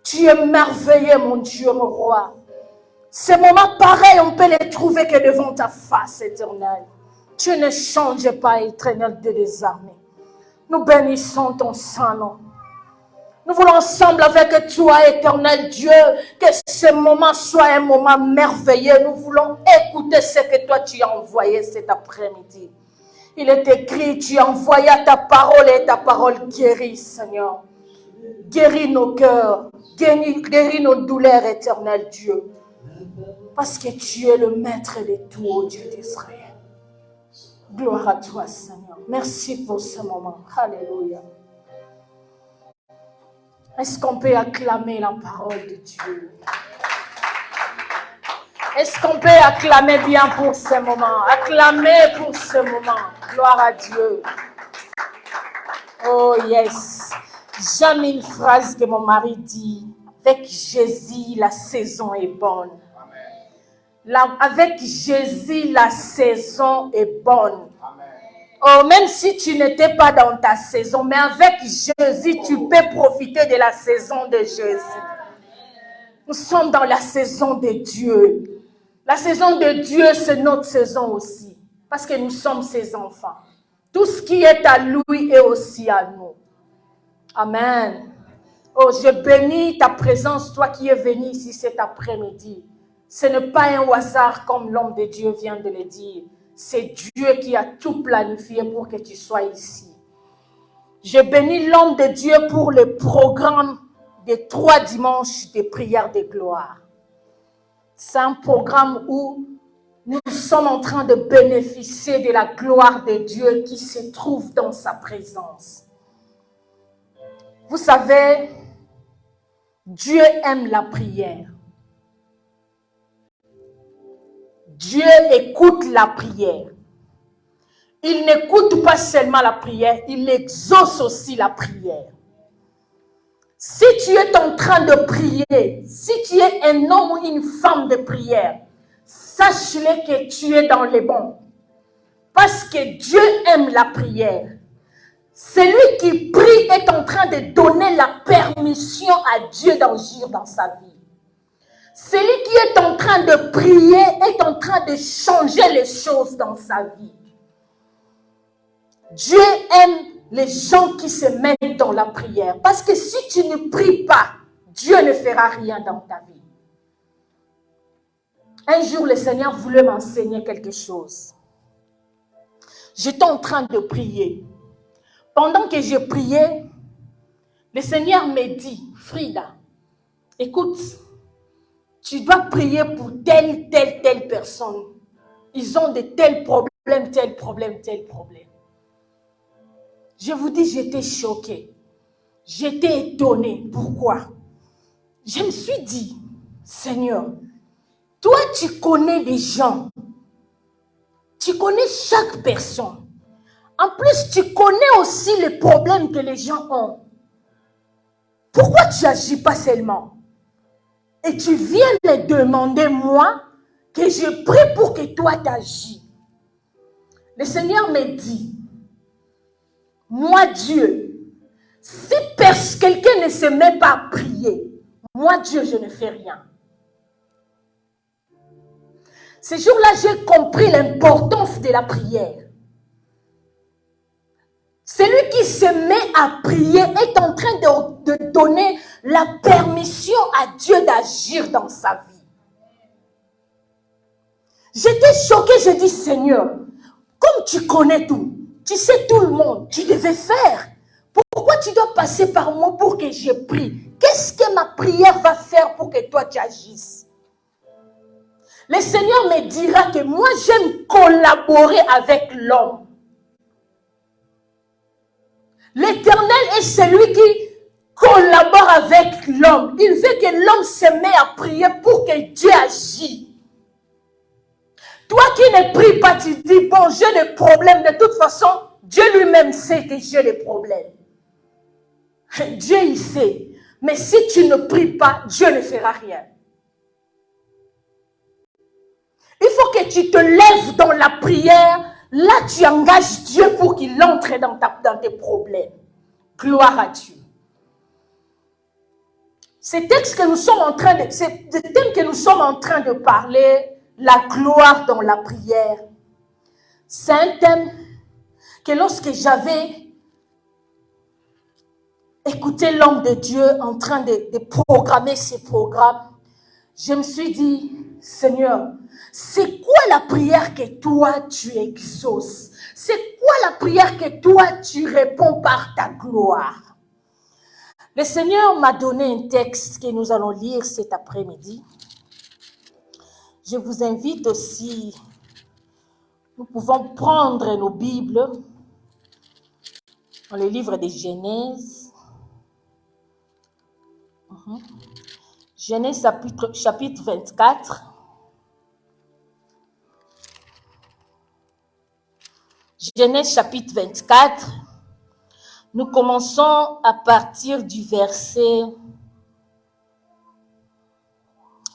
Tu es merveilleux, mon Dieu, mon roi. Ces moments pareils, on peut les trouver que devant ta face éternelle. Tu ne changes pas, éternel Dieu des armées. Nous bénissons ton Saint-Nom. Nous voulons ensemble avec toi, éternel Dieu, que ce moment soit un moment merveilleux. Nous voulons écouter ce que toi tu as envoyé cet après-midi. Il est écrit, tu as envoyé ta parole et ta parole guérit, Seigneur. Guéris nos cœurs, guéris nos douleurs, éternel Dieu. Parce que tu es le maître de tout, ô Dieu d'Israël. Gloire à toi, Seigneur. Merci pour ce moment. Alléluia. Est-ce qu'on peut acclamer la parole de Dieu? Est-ce qu'on peut acclamer bien pour ce moment? Acclamer pour ce moment. Gloire à Dieu. Oh yes. J'aime une phrase que mon mari dit. Avec Jésus, la saison est bonne. Avec Jésus, la saison est bonne. Oh, même si tu n'étais pas dans ta saison, mais avec Jésus, tu peux profiter de la saison de Jésus. Nous sommes dans la saison de Dieu. La saison de Dieu, c'est notre saison aussi. Parce que nous sommes ses enfants. Tout ce qui est à lui est aussi à nous. Amen. Oh, je bénis ta présence, toi qui es venu ici cet après-midi. Ce n'est pas un hasard comme l'homme de Dieu vient de le dire. C'est Dieu qui a tout planifié pour que tu sois ici. Je bénis l'homme de Dieu pour le programme des 3 dimanches de prière de gloire. C'est un programme où nous sommes en train de bénéficier de la gloire de Dieu qui se trouve dans sa présence. Vous savez, Dieu aime la prière. Dieu écoute la prière. Il n'écoute pas seulement la prière, il exauce aussi la prière. Si tu es en train de prier, si tu es un homme ou une femme de prière, sache-le que tu es dans les bons. Parce que Dieu aime la prière. Celui qui prie est en train de donner la permission à Dieu d'agir dans sa vie. Celui qui est en train de prier est en train de changer les choses dans sa vie. Dieu aime les gens qui se mettent dans la prière. Parce que si tu ne pries pas, Dieu ne fera rien dans ta vie. Un jour, le Seigneur voulait m'enseigner quelque chose. J'étais en train de prier. Pendant que je priais, le Seigneur me dit, Frida, écoute, tu dois prier pour telle personne. Ils ont de tels problèmes, tel problème. Je vous dis, j'étais choquée. J'étais étonnée. Pourquoi? Je me suis dit, Seigneur, toi tu connais des gens. Tu connais chaque personne. En plus, tu connais aussi les problèmes que les gens ont. Pourquoi tu n'agis pas seulement? Et tu viens me demander, moi, que je prie pour que toi t'agis. Le Seigneur me dit, moi Dieu, si quelqu'un ne se met pas à prier, moi Dieu, je ne fais rien. Ce jour-là, j'ai compris l'importance de la prière. Celui qui se met à prier est en train de donner la permission à Dieu d'agir dans sa vie. J'étais choquée, je dis, Seigneur, comme tu connais tout, tu sais tout le monde, tu devais faire. Pourquoi tu dois passer par moi pour que je prie? Qu'est-ce que ma prière va faire pour que toi tu agisses? Le Seigneur me dira que moi j'aime collaborer avec l'homme. L'Éternel est celui qui collabore avec l'homme. Il veut que l'homme se mette à prier pour que Dieu agisse. Toi qui ne pries pas, tu dis, bon, j'ai des problèmes. De toute façon, Dieu lui-même sait que j'ai des problèmes. Dieu, il sait. Mais si tu ne pries pas, Dieu ne fera rien. Il faut que tu te lèves dans la prière. Là, tu engages Dieu pour qu'il entre dans tes problèmes. Gloire à Dieu. Ce texte que nous sommes en train de, ce thème que nous sommes en train de parler, la gloire dans la prière, c'est un thème que lorsque j'avais écouté l'homme de Dieu en train de programmer ses programmes, je me suis dit, Seigneur, c'est quoi la prière que toi tu exauces? C'est quoi la prière que toi tu réponds par ta gloire? Le Seigneur m'a donné un texte que nous allons lire cet après-midi. Je vous invite aussi, nous pouvons prendre nos Bibles dans le livre de Genèse. Genèse chapitre 24. Genèse chapitre 24. Nous commençons à partir du verset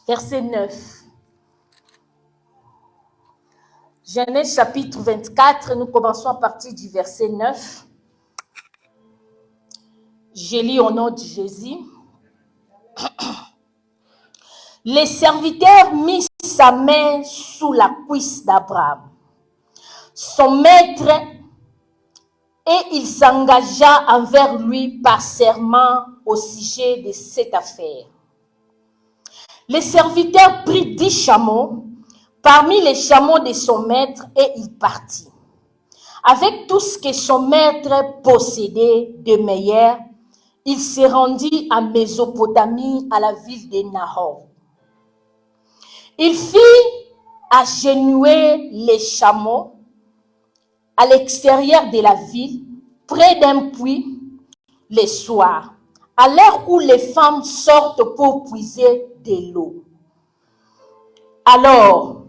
9. Genèse chapitre 24, nous commençons à partir du verset 9. Je lis au nom de Jésus. Les serviteurs mirent sa main sous la cuisse d'Abraham, son maître, et il s'engagea envers lui par serment au sujet de cette affaire. Les serviteurs prirent 10 chameaux parmi les chameaux de son maître et il partit. Avec tout ce que son maître possédait de meilleur, il se rendit en Mésopotamie à la ville de Nahor. Il fit agenouiller les chameaux à l'extérieur de la ville, près d'un puits, le soir, à l'heure où les femmes sortent pour puiser de l'eau. Alors,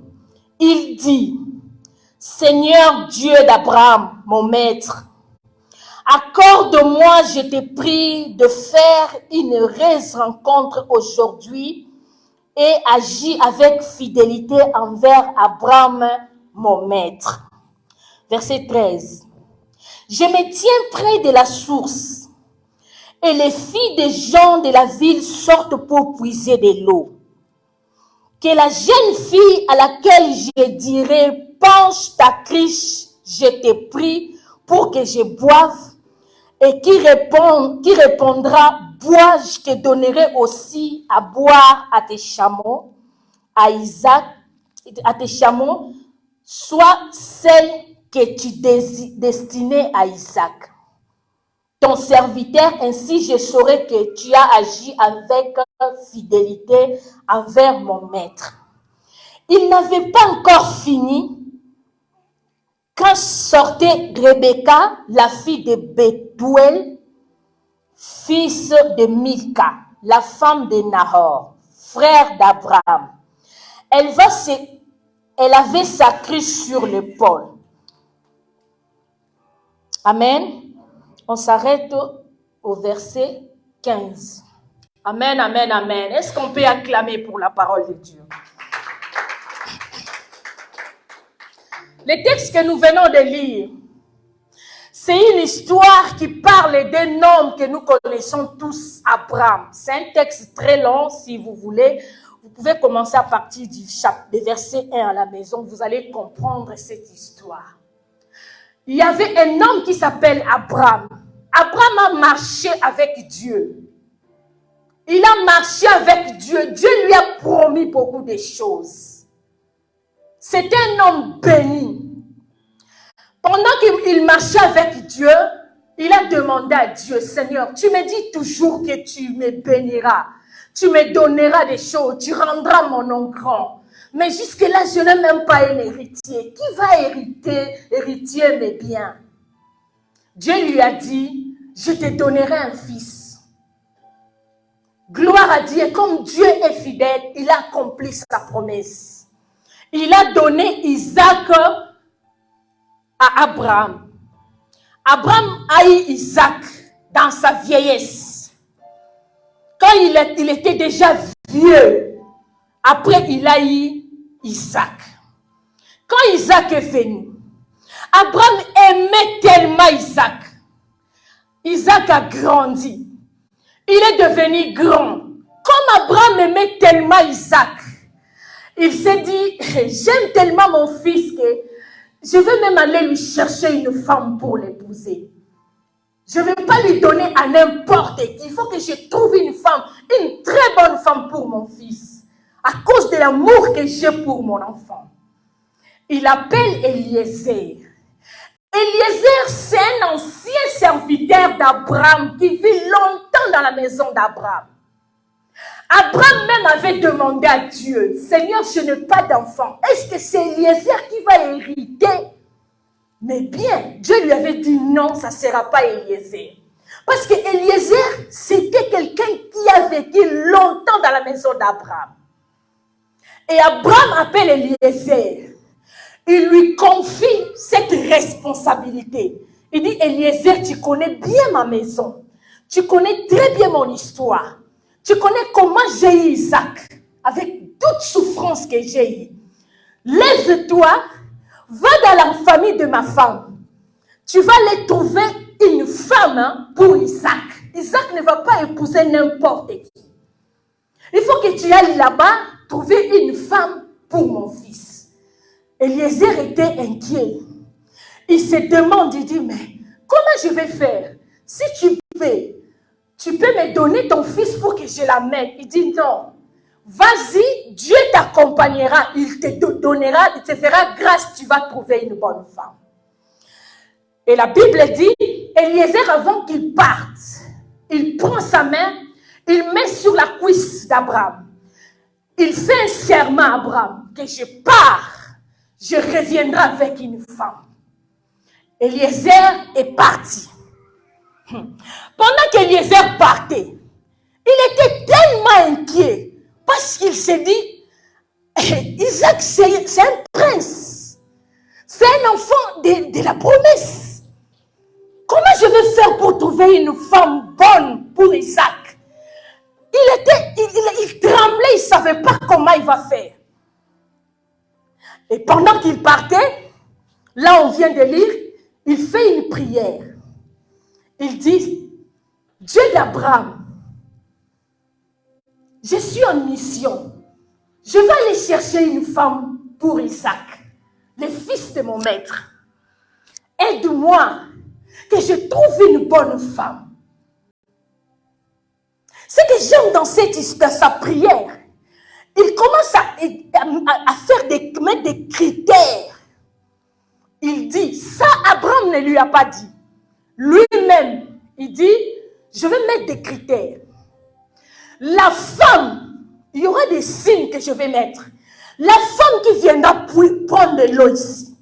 il dit, « Seigneur Dieu d'Abraham, mon maître, accorde-moi, je te prie, de faire une heureuse rencontre aujourd'hui et agis avec fidélité envers Abraham, mon maître. » Verset 13. « Je me tiens près de la source, et les filles des gens de la ville sortent pour puiser de l'eau. Que la jeune fille à laquelle je dirai, penche ta criche, je te prie, pour que je boive, et qui répondra, bois, je te donnerai aussi à boire à tes chameaux, à Isaac, à tes chameaux, soit celle que tu destinais à Isaac. Ton serviteur, ainsi je saurai que tu as agi avec fidélité envers mon maître. » Il n'avait pas encore fini quand sortait Rebecca, la fille de Bethuel, fils de Milka, la femme de Nahor, frère d'Abraham. Elle avait sa cruche sur l'épaule. Amen. On s'arrête au verset 15. Amen, amen, amen. Est-ce qu'on peut acclamer pour la parole de Dieu? Le texte que nous venons de lire, c'est une histoire qui parle d'un homme que nous connaissons tous, Abraham. C'est un texte très long, si vous voulez. Vous pouvez commencer à partir du verset 1 à la maison. Vous allez comprendre cette histoire. Il y avait un homme qui s'appelle Abraham. Abraham a marché avec Dieu. Il a marché avec Dieu. Dieu lui a promis beaucoup de choses. C'est un homme béni. Pendant qu'il marchait avec Dieu, il a demandé à Dieu, Seigneur, tu me dis toujours que tu me béniras. Tu me donneras des choses. Tu rendras mon nom grand. Mais jusque-là, je n'ai même pas un héritier. Qui va hériter mes biens? Dieu lui a dit, je te donnerai un fils. Gloire à Dieu, comme Dieu est fidèle, il a accompli sa promesse. Il a donné Isaac à Abraham. Abraham a eu Isaac dans sa vieillesse. Quand il était déjà vieux, après il a eu Isaac. Quand Isaac est venu, Abraham aimait tellement Isaac. Isaac a grandi. Il est devenu grand. Comme Abraham aimait tellement Isaac, il s'est dit, j'aime tellement mon fils que je vais même aller lui chercher une femme pour l'épouser. Je ne vais pas lui donner à n'importe qui. Il faut que je trouve une femme, une très bonne femme pour mon fils, à cause de l'amour que j'ai pour mon enfant. Il appelle Eliezer. Eliezer, c'est un ancien serviteur d'Abraham qui vit longtemps dans la maison d'Abraham. Abraham même avait demandé à Dieu, Seigneur, je n'ai pas d'enfant. Est-ce que c'est Eliezer qui va hériter? Mais bien, Dieu lui avait dit non, ça ne sera pas Eliezer. Parce que Eliezer, c'était quelqu'un qui a vécu longtemps dans la maison d'Abraham. Et Abraham appelle Eliezer. il lui confie cette responsabilité. Il dit, Eliezer, tu connais bien ma maison. Tu connais très bien mon histoire. Tu connais comment j'ai eu Isaac, avec toute souffrance que j'ai eue. Lève-toi, va dans la famille de ma femme. Tu vas aller trouver une femme pour Isaac. Isaac ne va pas épouser n'importe qui. Il faut que tu ailles là-bas trouver une femme pour mon fils. Eliezer était inquiet. Il se demande, il dit, mais comment je vais faire? Si tu peux me donner ton fils pour que je l'amène. Il dit non. Vas-y, Dieu t'accompagnera, il te donnera, il te fera grâce, tu vas trouver une bonne femme. Et la Bible dit, Eliezer, avant qu'il parte, il prend sa main, il met sur la cuisse d'Abraham. Il fait un serment à Abraham, que je pars, je reviendrai avec une femme. Eliezer est parti. Pendant qu'Eliezer partait, il était tellement inquiet parce qu'il s'est dit, Isaac c'est un prince, c'est un enfant de la promesse. Comment je vais faire pour trouver une femme bonne pour Isaac? Il tremblait, il ne savait pas comment il va faire. Et pendant qu'il partait, là on vient de lire, il fait une prière. Il dit, Dieu d'Abraham, je suis en mission. Je vais aller chercher une femme pour Isaac, le fils de mon maître. Aide-moi que je trouve une bonne femme. Ce que j'aime dans sa prière, il commence à mettre des critères. Il dit, ça Abraham ne lui a pas dit. Lui-même, il dit, je vais mettre des critères. La femme, il y aura des signes que je vais mettre. La femme qui viendra prendre de l'eau ici.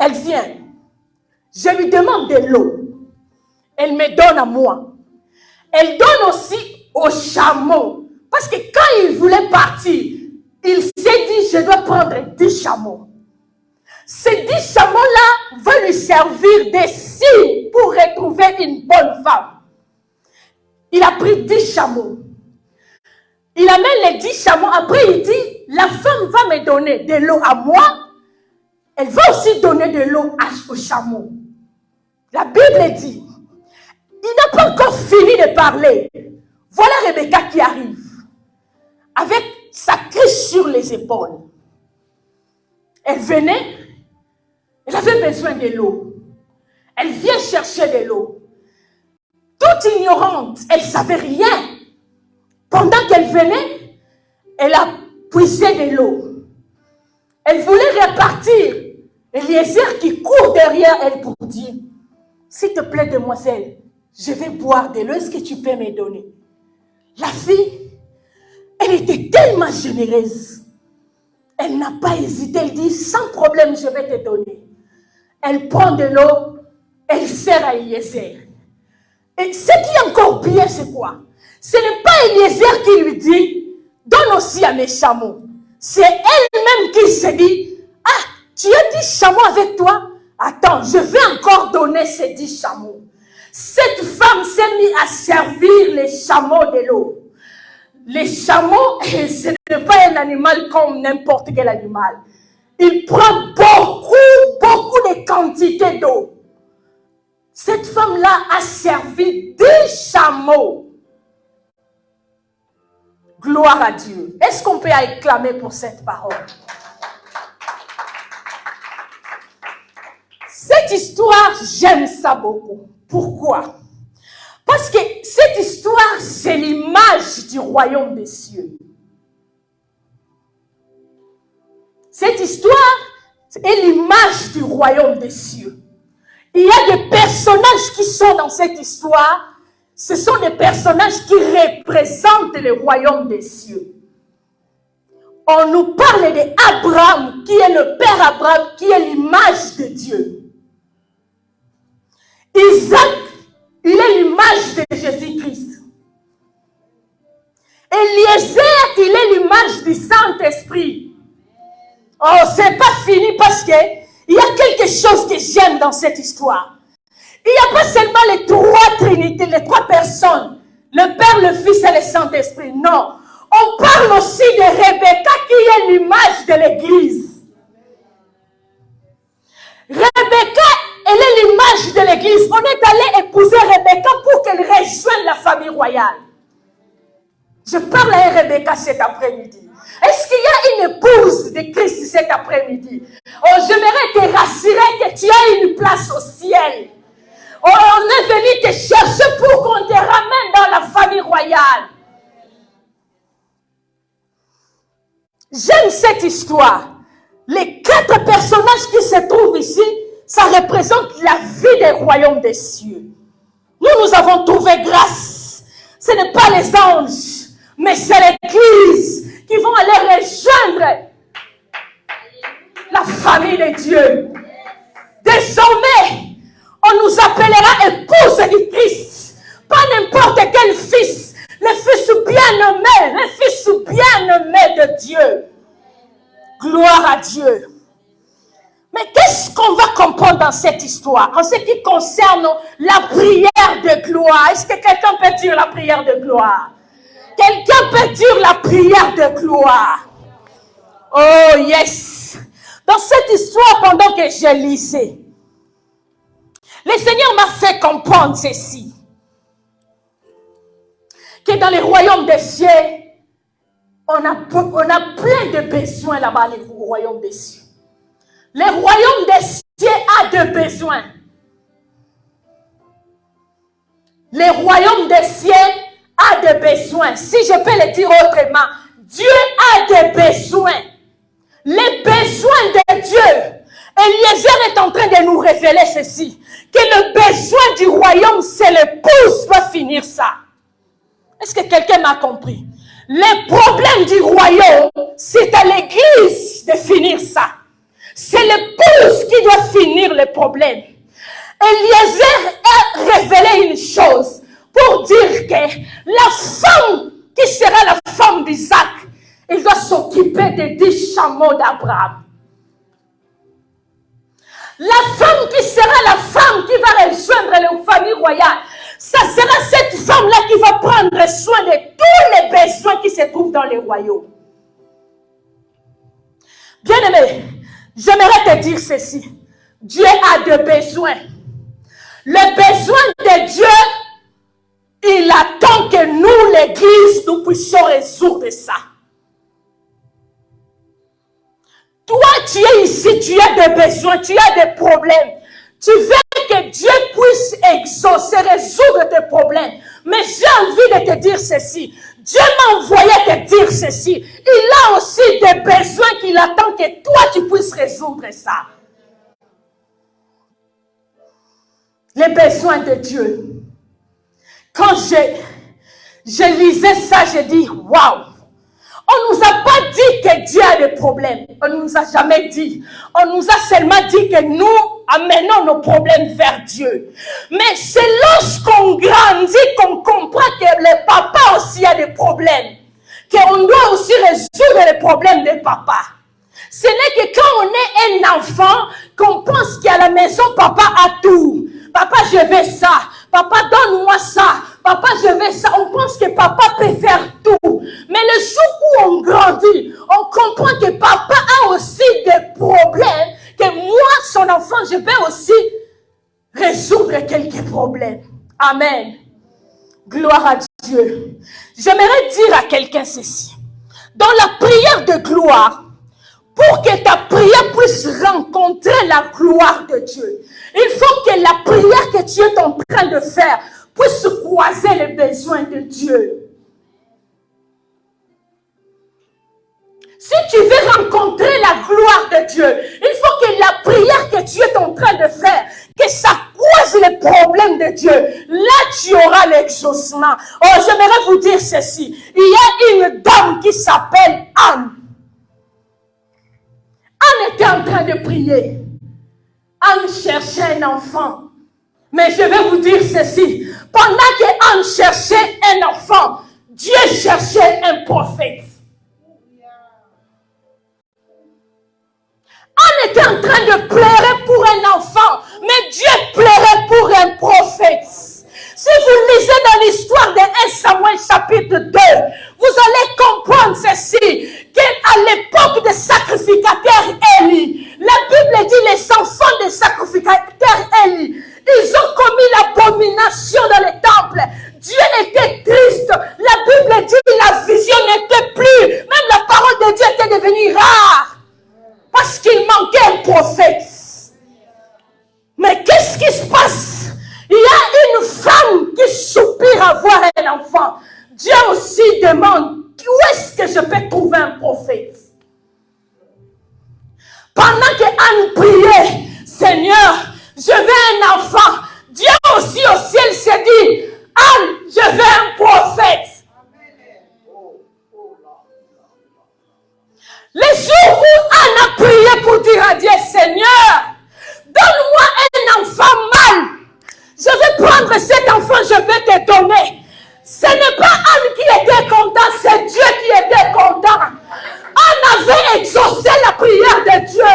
Elle vient. Je lui demande de l'eau. Elle me donne à moi. Elle donne aussi au chameau. Parce que quand il voulait partir, il s'est dit, je dois prendre 10 chameaux. Ces 10 chameaux-là vont lui servir de signes pour retrouver une bonne femme. Il a pris 10 chameaux. Il amène les 10 chameaux. Après, il dit, la femme va me donner de l'eau à moi. Elle va aussi donner de l'eau au chameau. La Bible dit, il n'a pas encore fini de parler. Voilà Rebecca qui arrive. Avec sa cruche sur les épaules. Elle venait. Elle avait besoin de l'eau. Elle vient chercher de l'eau. Toute ignorante, elle ne savait rien. Pendant qu'elle venait, elle a puisé de l'eau. Elle voulait repartir. Eliezer qui court derrière elle pour dire, s'il te plaît, demoiselle, je vais boire de l'eau, est-ce que tu peux me donner? La fille, elle était tellement généreuse. Elle n'a pas hésité, elle dit, sans problème, je vais te donner. Elle prend de l'eau, elle sert à Eliezer. Et ce qui est encore bien, c'est quoi? Ce n'est pas Eliezer qui lui dit, donne aussi à mes chameaux. C'est elle-même qui se dit, ah, tu as 10 chameaux avec toi? Attends, je vais encore donner ces 10 chameaux. Cette femme s'est mise à servir les chameaux de l'eau. Les chameaux, ce n'est pas un animal comme n'importe quel animal. Il prend beaucoup de quantités d'eau. Cette femme-là a servi 10 chameaux. Gloire à Dieu. Est-ce qu'on peut acclamer pour cette parole? Cette histoire, j'aime ça beaucoup. Pourquoi? Parce que cette histoire, c'est l'image du royaume des cieux. Cette histoire est l'image du royaume des cieux. Il y a des personnages qui sont dans cette histoire. Ce sont des personnages qui représentent le royaume des cieux. On nous parle d'Abraham, qui est le père Abraham, qui est l'image de Dieu. Isaac, il est l'image de Jésus-Christ. Eliezer, il est l'image du Saint-Esprit. Oh, c'est pas fini parce que il y a quelque chose que j'aime dans cette histoire. Il n'y a pas seulement les trois trinités, les trois personnes, le Père, le Fils et le Saint-Esprit. Non. On parle aussi de Rebecca qui est l'image de l'Église. Rebecca, elle est l'image de l'Église. On est allé épouser Rebecca pour qu'elle rejoigne la famille royale. Je parle à Rebecca cet après-midi. Est-ce qu'il y a une épouse de Christ cet après-midi? Oh, j'aimerais te rassurer que tu as une place au ciel. Oh, on est venu te chercher pour qu'on te ramène dans la famille royale. J'aime cette histoire. Les 4 personnages qui se trouvent ici, ça représente la vie des royaumes des cieux. Nous avons trouvé grâce. Ce n'est pas les anges, mais c'est l'Église qui vont aller rejoindre la famille de Dieu. Désormais, on nous appellera épouse du Christ. Pas n'importe quel fils. Le fils bien-aimé. Le fils bien-aimé de Dieu. Gloire à Dieu. Mais qu'est-ce qu'on va comprendre dans cette histoire en ce qui concerne la prière de gloire? Est-ce que quelqu'un peut dire la prière de gloire? Quelqu'un peut dire la prière de gloire? Oh yes! Dans cette histoire, pendant que je lisais, le Seigneur m'a fait comprendre ceci. Que dans les royaumes des cieux, on a plein de besoins là-bas, les royaumes des cieux. Le royaume des cieux a de besoins. Le royaume des cieux a de besoins. Si je peux le dire autrement, Dieu a des besoins. Les besoins de Dieu. Eliezer est en train de nous révéler ceci. Que le besoin du royaume, c'est l'épouse qui va finir ça. Est-ce que quelqu'un m'a compris? Les problèmes du royaume, c'est à l'église de finir ça. C'est l'épouse qui doit finir les problèmes. Eliezer a révélé une chose pour dire que la femme qui sera la femme d'Isaac, elle doit s'occuper des 10 chameaux d'Abraham. La femme qui sera la femme qui va rejoindre la famille royale, ça sera cette femme-là qui va prendre soin de tous les besoins qui se trouvent dans les royaumes. Bien-aimé, j'aimerais te dire ceci. Dieu a des besoins. Le besoin de Dieu, il attend que nous, l'Église, nous puissions résoudre ça. Toi, tu es ici, tu as des besoins, tu as des problèmes. Tu veux que Dieu puisse exaucer, résoudre tes problèmes. Mais j'ai envie de te dire ceci. Dieu m'a envoyé te dire ceci. Il a aussi des besoins qu'il attend que toi, tu puisses résoudre ça. Les besoins de Dieu. Quand je lisais ça, je dis, waouh! On ne nous a pas dit que Dieu a des problèmes. On ne nous a jamais dit. On nous a seulement dit que nous amenons nos problèmes vers Dieu. Mais c'est lorsqu'on grandit qu'on comprend que le papa aussi a des problèmes. Qu'on doit aussi résoudre les problèmes de papa. Ce n'est que quand on est un enfant qu'on pense qu'à la maison, papa a tout. Papa, je veux ça. Papa, donne-moi ça. Papa, je veux ça. On pense que papa peut faire tout. Mais le jour où on grandit, on comprend que papa a aussi des problèmes, que moi, son enfant, je peux aussi résoudre quelques problèmes. Amen. Gloire à Dieu. J'aimerais dire à quelqu'un ceci. Dans la prière de gloire, pour que ta prière puisse rencontrer la gloire de Dieu, il faut que la prière que tu es en train de faire puisse croiser les besoins de Dieu. Si tu veux rencontrer la gloire de Dieu, il faut que la prière que tu es en train de faire, que ça croise les problèmes de Dieu. Là, tu auras l'exaucement. Oh, j'aimerais vous dire ceci. Il y a une dame qui s'appelle Anne. Anne était en train de prier. Anne cherchait un enfant. Mais je vais vous dire ceci. Pendant que Anne cherchait un enfant, Dieu cherchait un prophète. l'histoire de 1 Samuel chapitre 2, vous allez comprendre ceci, qu'à l'époque des sacrificateurs Élie, la Bible dit les enfants des sacrificateurs Élie, ils ont commis l'abomination dans le temple. Dieu était triste. La Bible dit la vision n'était plus. Même la parole de Dieu était devenue rare. Parce qu'il manquait un prophète. Mais qu'est-ce qui se passe? Il y a une femme qui soupire à avoir un enfant. Dieu aussi demande, où est-ce que je peux trouver un prophète? Pendant que Anne priait, Seigneur, je veux un enfant. Dieu aussi au ciel s'est dit, Anne, je veux un prophète. Les jours où Anne a prié pour dire à Dieu, Seigneur, donne-moi un enfant mâle. Je vais prendre cet enfant, je vais te donner. Ce n'est pas Anne qui était content, c'est Dieu qui était content. Anne avait exaucé la prière de Dieu.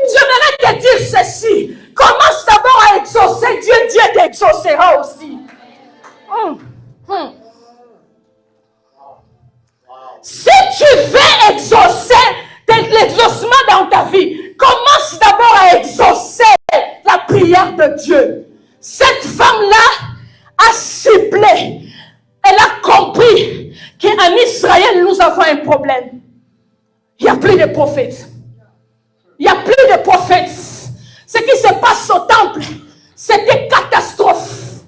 J'aimerais te dire ceci. Commence d'abord à exaucer Dieu, Dieu t'exaucera aussi. Si tu veux exaucer l'exaucement dans ta vie, commence d'abord à exaucer la prière de Dieu. Cette femme-là a ciblé, elle a compris qu'en Israël, nous avons un problème. Il n'y a plus de prophètes. Il n'y a plus de prophètes. Ce qui se passe au temple, c'était catastrophe.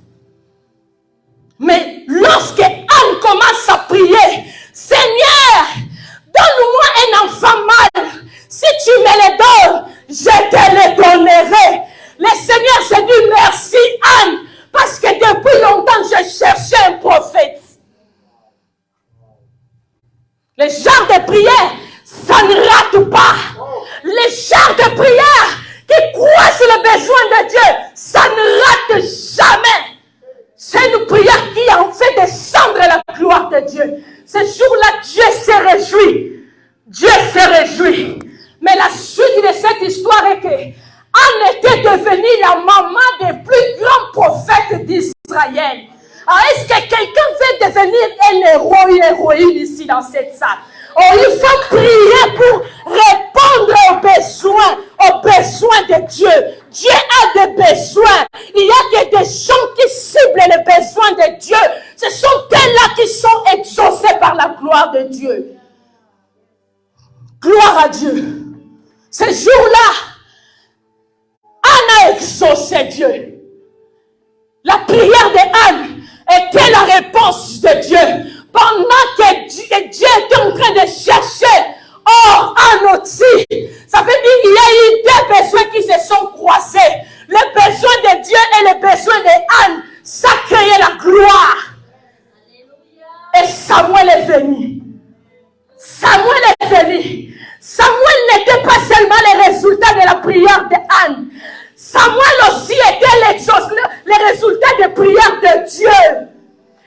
Mais lorsque Anne commence à prier, Seigneur, donne-moi un enfant mâle. Si tu me le donnes, je te le donnerai. Le Seigneur s'est dit merci Anne, parce que depuis longtemps je cherchais un prophète. Les genres de prière, ça ne rate pas. Les genres de prière qui croient sur le besoin de Dieu, ça ne rate jamais. C'est une prière qui en fait descendre la gloire de Dieu. Ce jour-là, Dieu s'est réjoui. Dieu s'est réjoui. Mais la suite de cette histoire est que Anne était devenue la maman des plus grands prophètes d'Israël. Alors, est-ce que quelqu'un veut devenir un héros, une héroïne ici dans cette salle? Oh, il faut prier pour répondre aux besoins de Dieu. Dieu a des besoins. Il y a des gens qui ciblent les besoins de Dieu. Ce sont eux-là qui sont exaucés par la gloire de Dieu. Gloire à Dieu. Ce jour-là, Anne a exaucé Dieu. La prière de Anne était la réponse de Dieu. Pendant que Dieu était en train de chercher, Anne aussi, ça veut dire qu'il y a eu deux besoins qui se sont croisés. Le besoin de Dieu et le besoin de Anne, ça créait la gloire. Et Samuel est venu. Samuel est venu. Samuel n'était pas seulement le résultat de la prière de Anne. Samuel aussi était le résultat de prière de Dieu.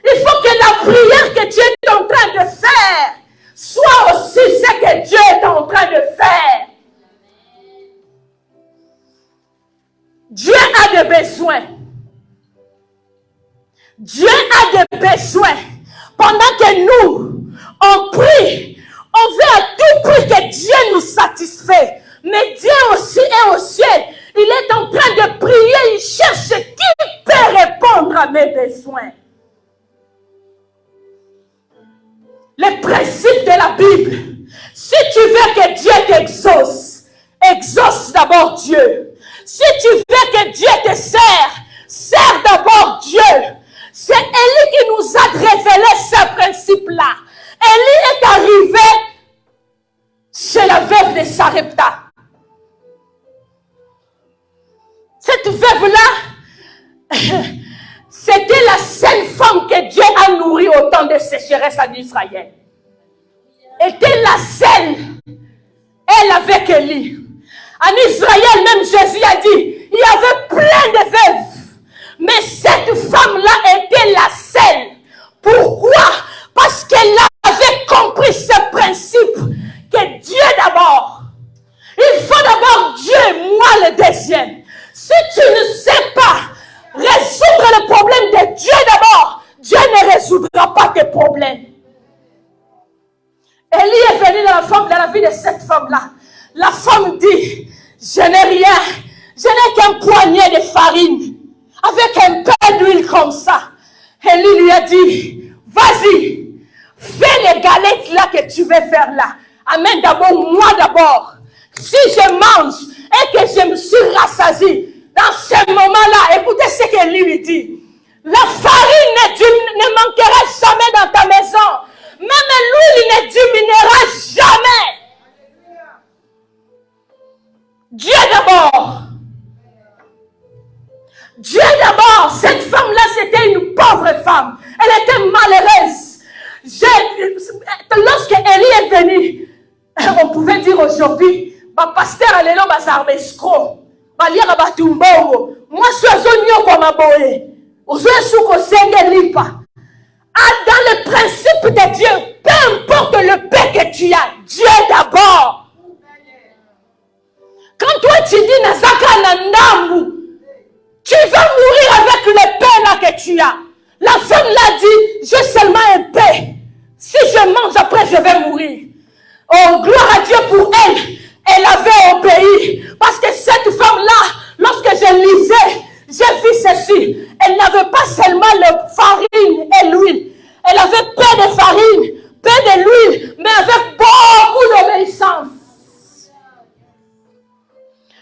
Il faut que la prière que Dieu est en train de faire soit aussi ce que Dieu est en train de faire. Dieu a des besoins. Dieu a des besoins. Pendant que nous, on prie, on veut à tout prix que Dieu nous satisfait. Mais Dieu aussi est au ciel. Il est en train de prier. Il cherche qui peut répondre à mes besoins. Le principe de la Bible, si tu veux que Dieu t'exauce, exauce d'abord Dieu. Si tu veux que Dieu te sers d'abord Dieu. C'est Élie qui nous a révélé ce principe-là. Élie est arrivé chez la veuve de Sarepta. Cette veuve-là, c'était la seule femme que Dieu a nourrie au temps de sécheresse en Israël. Était la seule. Elle avec Élie. En Israël, même Jésus a dit, il y avait plein de veuves. Mais cette femme-là était la seule. Pourquoi? Parce qu'elle avait compris ce principe que Dieu d'abord. Il faut d'abord Dieu, moi le deuxième. Si tu ne sais pas résoudre le problème de Dieu d'abord, Dieu ne la vie de cette femme-là. La femme dit, je n'ai rien, je n'ai qu'un poignet de farine, avec un peu d'huile comme ça. Élie lui a dit, vas-y, fais les galettes là que tu veux faire là. Amène d'abord, moi d'abord. Si je mange et que je me suis rassasié, dans ce moment-là, écoutez ce qu'Élie lui dit. La farine ne manquera jamais dans ta maison. Même l'huile ne diminuera jamais. Dieu d'abord. Dieu d'abord. Cette femme-là, c'était une pauvre femme. Elle était malheureuse. Lorsque Élie est venu, on pouvait dire aujourd'hui, pasteur allez là, bazar escroc. Baliera batumbongo. Moi, je suis nyoko maboye. Dans le principe de Dieu, peu importe le paix que tu as, Dieu d'abord. Quand toi tu dis Nazaka Nandambu, tu vas mourir avec le pain là que tu as. La femme l'a dit, j'ai seulement un pain. Si je mange après, je vais mourir. Oh, gloire à Dieu pour elle. Elle avait obéi. Parce que cette femme-là, lorsque je lisais, j'ai vu ceci. Elle n'avait pas seulement la farine et l'huile. Elle avait peu de farine, peu de l'huile, mais avec beaucoup d'obéissance.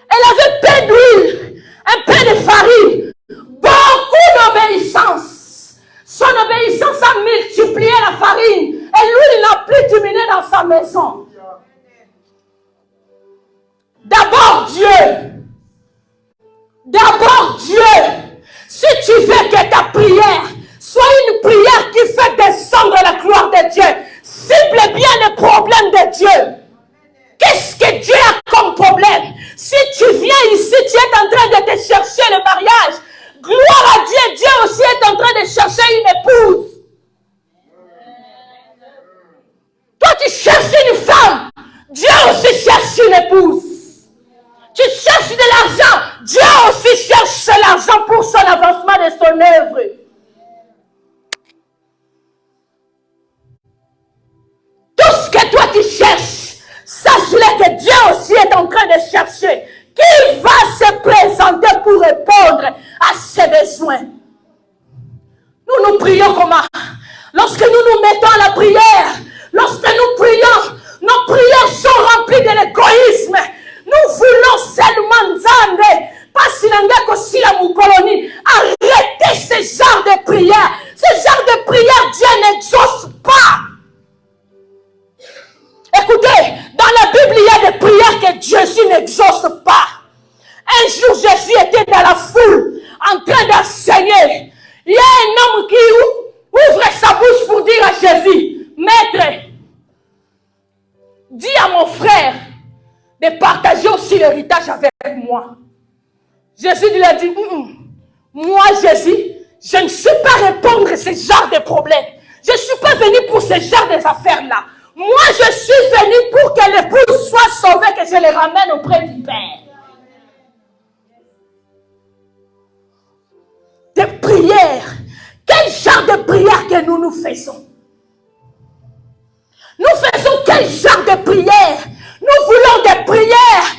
Elle avait peu d'huile, un peu de farine, beaucoup d'obéissance. Son obéissance a multiplié la farine et l'huile n'a plus diminué dans sa maison. D'abord Dieu. D'abord Dieu. Si tu veux que ta prière soit une prière qui fait descendre la gloire de Dieu, cible bien les problèmes de Dieu. Qu'est-ce que Dieu a comme problème? Si tu viens ici, tu es en train de te chercher le mariage. Gloire à Dieu, Dieu aussi est en train de chercher une épouse. Toi, tu cherches une femme. Dieu aussi cherche une épouse. Tu cherches de l'argent. Dieu aussi cherche l'argent pour son avancement de son œuvre. Tout ce que toi tu cherches, sache-le que Dieu aussi est en train de chercher. Qui va se présenter pour répondre à ses besoins? Nous prions comment? Lorsque nous nous mettons à la prière, lorsque nous prions, nos prières sont remplies de l'égoïsme. Nous voulons seulement Nzambe. Pas si l'anglais aussi la colonie. Arrêtez ce genre de prière. Ce genre de prière, Dieu n'exauce pas. Écoutez, dans la Bible, il y a des prières que Jésus n'exauce pas. Un jour, Jésus était dans la foule, en train d'enseigner. Il y a un homme qui ouvre sa bouche pour dire à Jésus, Maître, dis à mon frère de partager aussi l'héritage avec moi. Jésus lui a dit, moi Jésus, je ne suis pas répondre à ce genre de problème. Je ne suis pas venu pour ce genre d'affaires-là. Moi, je suis venu pour que l'épouse soit sauvée, que je le ramène auprès du Père. Des prières. Quel genre de prière que nous faisons? Nous faisons quel genre de prière? Nous voulons des prières.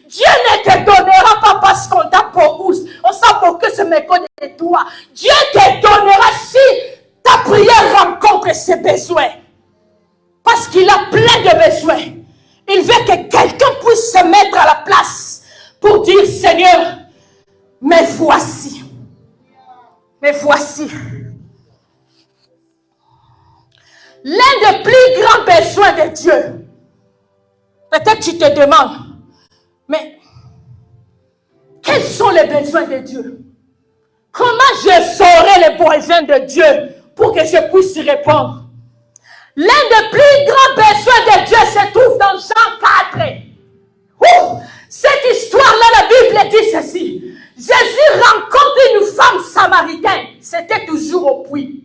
Dieu ne te donnera pas parce qu'on t'a beaucoup. On sait beaucoup se méconnaît de toi. Dieu te donnera si ta prière rencontre ses besoins. Parce qu'il a plein de besoins. Il veut que quelqu'un puisse se mettre à la place pour dire, Seigneur, me voici. Me voici. L'un des plus grands besoins de Dieu. Peut-être tu te demandes, mais quels sont les besoins de Dieu? Comment je saurai les besoins de Dieu pour que je puisse y répondre? L'un des plus grands besoins de Dieu se trouve dans Jean 4. Cette histoire-là, la Bible dit ceci. Jésus rencontre une femme samaritaine. C'était toujours au puits.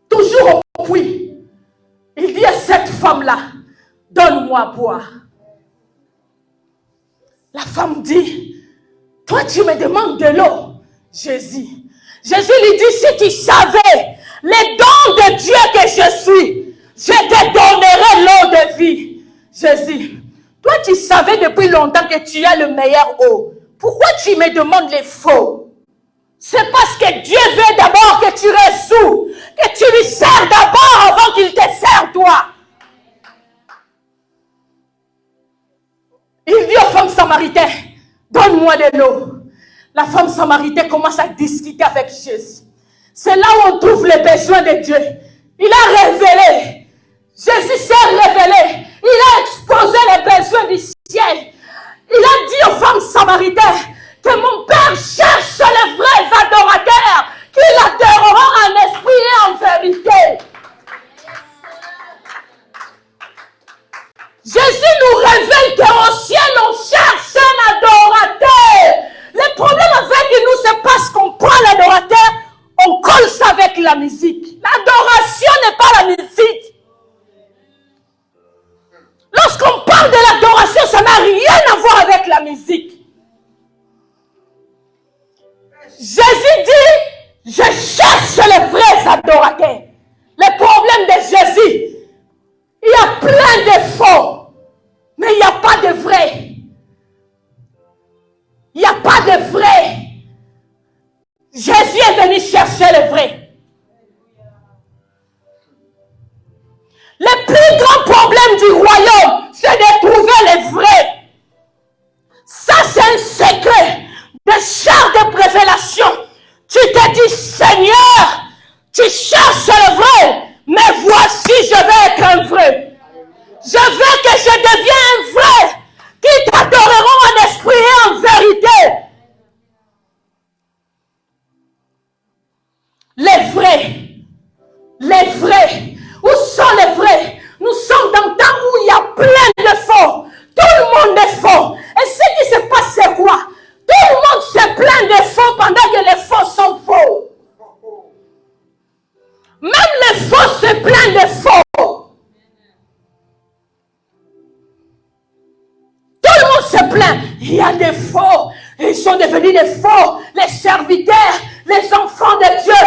Toujours au puits. Il dit à cette femme-là, donne-moi à boire. La femme dit, toi tu me demandes de l'eau, Jésus. Jésus lui dit, si tu savais les dons de Dieu que je suis, je te donnerai l'eau de vie. Jésus, toi tu savais depuis longtemps que tu as le meilleur eau. Pourquoi tu me demandes les faux? C'est parce que Dieu veut d'abord que tu ressous, que tu lui sers d'abord avant qu'il te serve toi. Il dit aux femmes samaritaines, donne-moi de l'eau. La femme samaritaine commence à discuter avec Jésus. C'est là où on trouve les besoins de Dieu. Il a révélé. Jésus s'est révélé. Il a exposé les besoins du ciel. Il a dit aux femmes samaritaines que mon Père cherche les vrais adorateurs qui l'adoreront en esprit et en vérité. Jésus nous révèle qu'au ciel on cherche un adorateur. Le problème avec nous, c'est parce qu'on prend l'adorateur, on colle ça avec la musique. L'adoration n'est pas la musique. Lorsqu'on parle de l'adoration, ça n'a rien à voir avec la musique. Jésus dit, je cherche les vrais adorateurs. Le problème de Jésus, il y a plein de faux, mais il n'y a pas de vrai. Il n'y a pas de vrai. Jésus est venu chercher le vrai. Le plus grand problème du royaume, c'est de trouver le vrai. Ça, c'est un secret de charte de révélation. Tu te dis, Seigneur, tu cherches le vrai, mais voici, je vais être un vrai. Je veux que je devienne un vrai, qui t'adoreront en esprit et en vérité. Les vrais, où sont les vrais? Nous sommes dans un temps où il y a plein de faux. Tout le monde est faux. Et ce qui se passe, c'est quoi? Tout le monde se plaint de faux pendant que les faux sont faux. Même les faux se plaignent de faux. Tout le monde se plaint. Il y a des faux. Ils sont devenus des faux. Les serviteurs, les enfants de Dieu.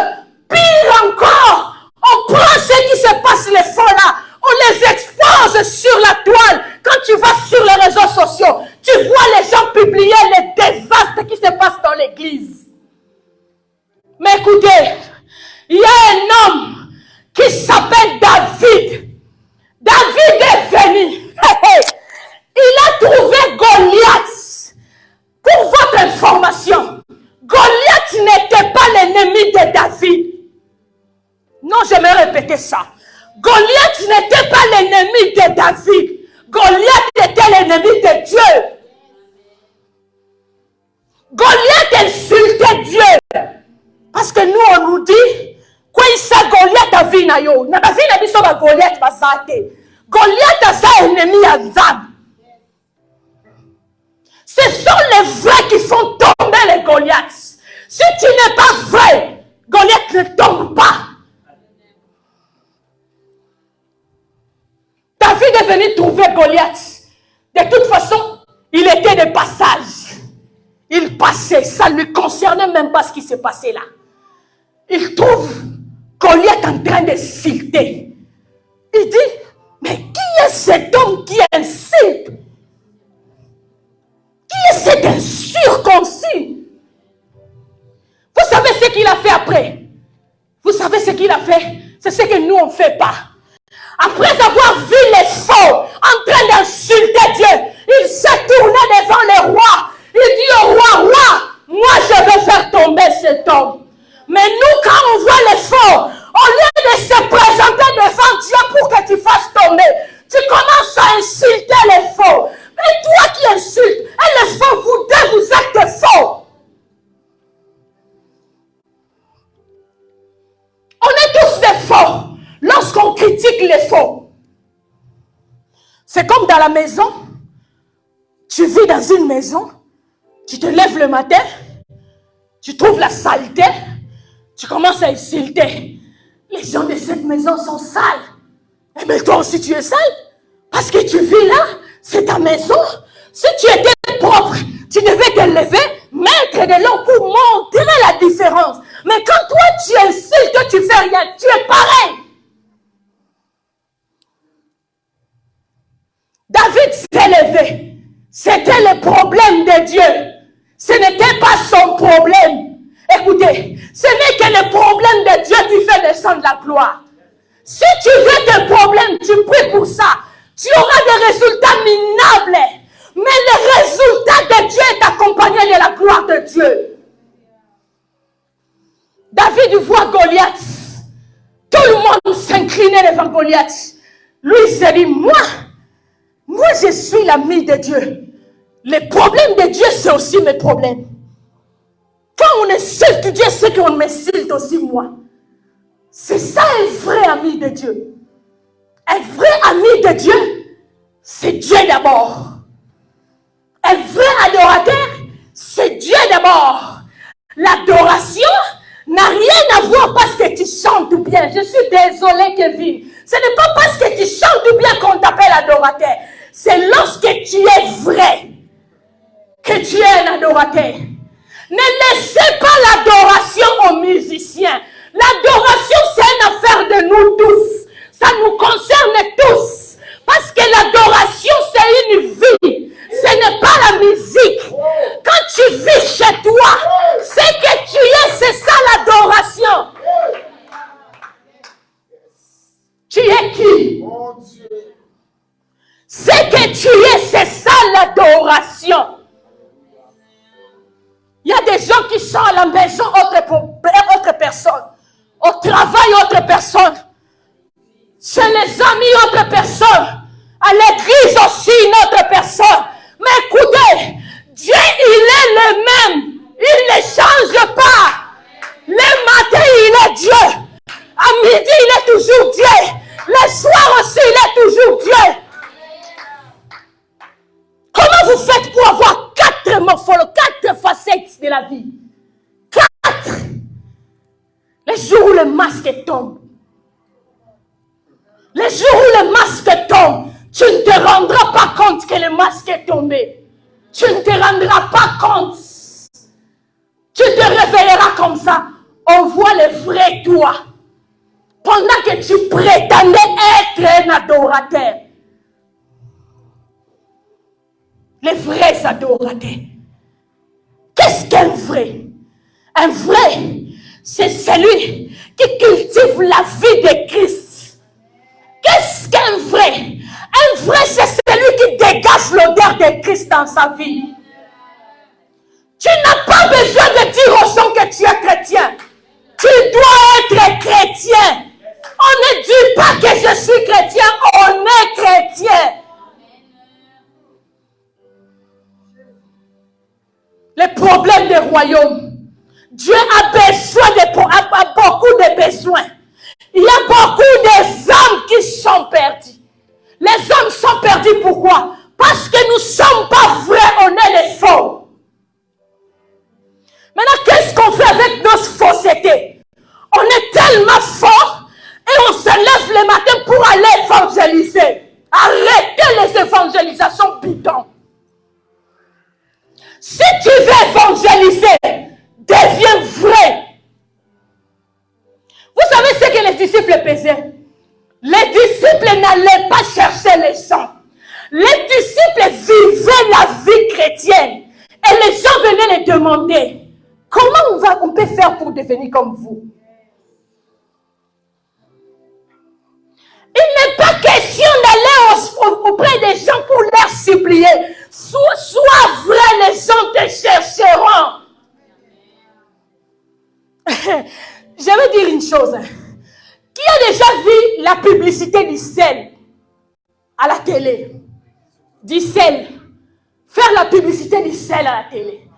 Pire encore, on prend ce qui se passe, les faux là. On les expose sur la toile. Quand tu vas sur les réseaux sociaux, tu vois les gens publier les désastres qui se passent dans l'église. Mais écoutez, il y a un homme qui s'appelle David. David est venu. Il a trouvé Goliath. Pour votre information, Goliath n'était pas l'ennemi de David. Non, je vais répéter ça. Goliath n'était pas l'ennemi de David. Goliath était l'ennemi de Dieu. Goliath insultait Dieu. Parce que nous, on nous dit, quoi il sait Goliath a vu na yo. Na David a dit ça va Goliath va s'arrêter. Goliath a ça ennemi à Zab. Ce sont les vrais qui font tomber les Goliaths. Si tu n'es pas vrai, Goliath ne tombe pas. David est venu trouver Goliath. De toute façon, il était de passage. Il passait, ça ne lui concernait même pas ce qui s'est passé là. Il trouve Goliath en train de silter. Il dit, mais qui est cet homme qui insulte? Qui est cet incirconcis? Vous savez ce qu'il a fait après? Vous savez ce qu'il a fait? C'est ce que nous on ne fait pas. Après avoir vu les faux en train d'insulter Dieu, il s'est tourné devant le roi. Il dit au roi, roi, moi je vais faire tomber cet homme. Mais nous, quand on voit les faux, au lieu de se présenter devant Dieu pour que tu fasses tomber, tu commences à insulter les faux. Et toi qui insultes, et les faux, vous deux, vous êtes des faux. On est tous des faux. Lorsqu'on critique les faux, c'est comme dans la maison. Tu vis dans une maison, tu te lèves le matin, tu trouves la saleté, tu commences à insulter. Les gens de cette maison sont sales. Et bien toi aussi tu es sale. Parce que tu vis là, c'est ta maison. Si tu étais propre, tu devais te lever, mettre de l'eau pour montrer la différence. Mais quand toi tu insultes, tu fais rien. Tu es pareil. David s'est levé. C'était le problème de Dieu. Ce n'était pas son problème. Écoutez, ce n'est que le problème de Dieu qui fait descendre la gloire. Si tu veux des problèmes, tu pries pour ça. Tu auras des résultats minables. Mais le résultat de Dieu est accompagné de la gloire de Dieu. David voit Goliath. Tout le monde s'inclinait devant Goliath. Lui, il s'est dit, moi, je suis l'ami de Dieu. Les problèmes de Dieu, c'est aussi mes problèmes. Quand on insulte Dieu, c'est qu'on m'insulte aussi moi. C'est ça un vrai ami de Dieu. Un vrai ami de Dieu, c'est Dieu d'abord. Un vrai adorateur, c'est Dieu d'abord. L'adoration n'a rien à voir parce que tu chantes bien. Je suis désolée, Kevin. Ce n'est pas parce que tu chantes bien qu'on t'appelle adorateur. C'est lorsque tu es vrai que tu es un adorateur. Ne laissez pas l'adoration aux musiciens. L'adoration, c'est une affaire de nous tous. Ça nous concerne tous. Parce que l'adoration, c'est une vie. Ce n'est pas la musique. Quand tu vis chez toi, c'est que tu es, c'est ça l'adoration. Tu es qui? C'est que tu es, c'est ça l'adoration. Il y a des gens qui sont à la maison, autre personne. Au travail, autre personne. Chez les amis, autre personne. À l'église aussi, une autre personne. Mais écoutez, Dieu, il est le même. Il ne change pas. Le matin, il est Dieu. À midi, il est toujours Dieu. Le soir aussi, il est toujours Dieu. Comment vous faites pour avoir 4 morphologies, 4 facettes de la vie? 4. Les jours où le masque tombe. Les jours où le masque tombe, tu ne te rendras pas compte que le masque est tombé. Tu ne te rendras pas compte. Tu te réveilleras comme ça. On voit le vrai toi. Pendant que tu prétendais être un adorateur. Les vrais adorateurs. Qu'est-ce qu'un vrai? Un vrai, c'est celui qui cultive la vie de Christ. Qu'est-ce qu'un vrai? Un vrai, c'est celui qui dégage l'odeur de Christ dans sa vie. Tu n'as pas besoin de dire aux gens que tu es chrétien. Tu dois être chrétien. On ne dit pas que je suis chrétien, on est chrétien. Les problèmes du royaume. Dieu a besoin a beaucoup de besoins. Il y a beaucoup d'hommes qui sont perdus. Les hommes sont perdus pourquoi? Parce que nous ne sommes pas vrais, on est les faux. Maintenant, qu'est-ce qu'on fait avec nos faussetés? On est tellement forts et on se lève le matin pour aller évangéliser. Arrêtez les évangélisations bidons. Si tu veux évangéliser, deviens vrai. Vous savez ce que les disciples faisaient? Les disciples n'allaient pas chercher les gens. Les disciples vivaient la vie chrétienne. Et les gens venaient les demander, comment on peut faire pour devenir comme vous? Il n'est pas question d'aller auprès des gens pour leur supplier. Sois vrai, les gens te chercheront. Je vais dire une chose. Qui a déjà vu la publicité du sel à la télé? Du sel. Faire la publicité du sel à la télé.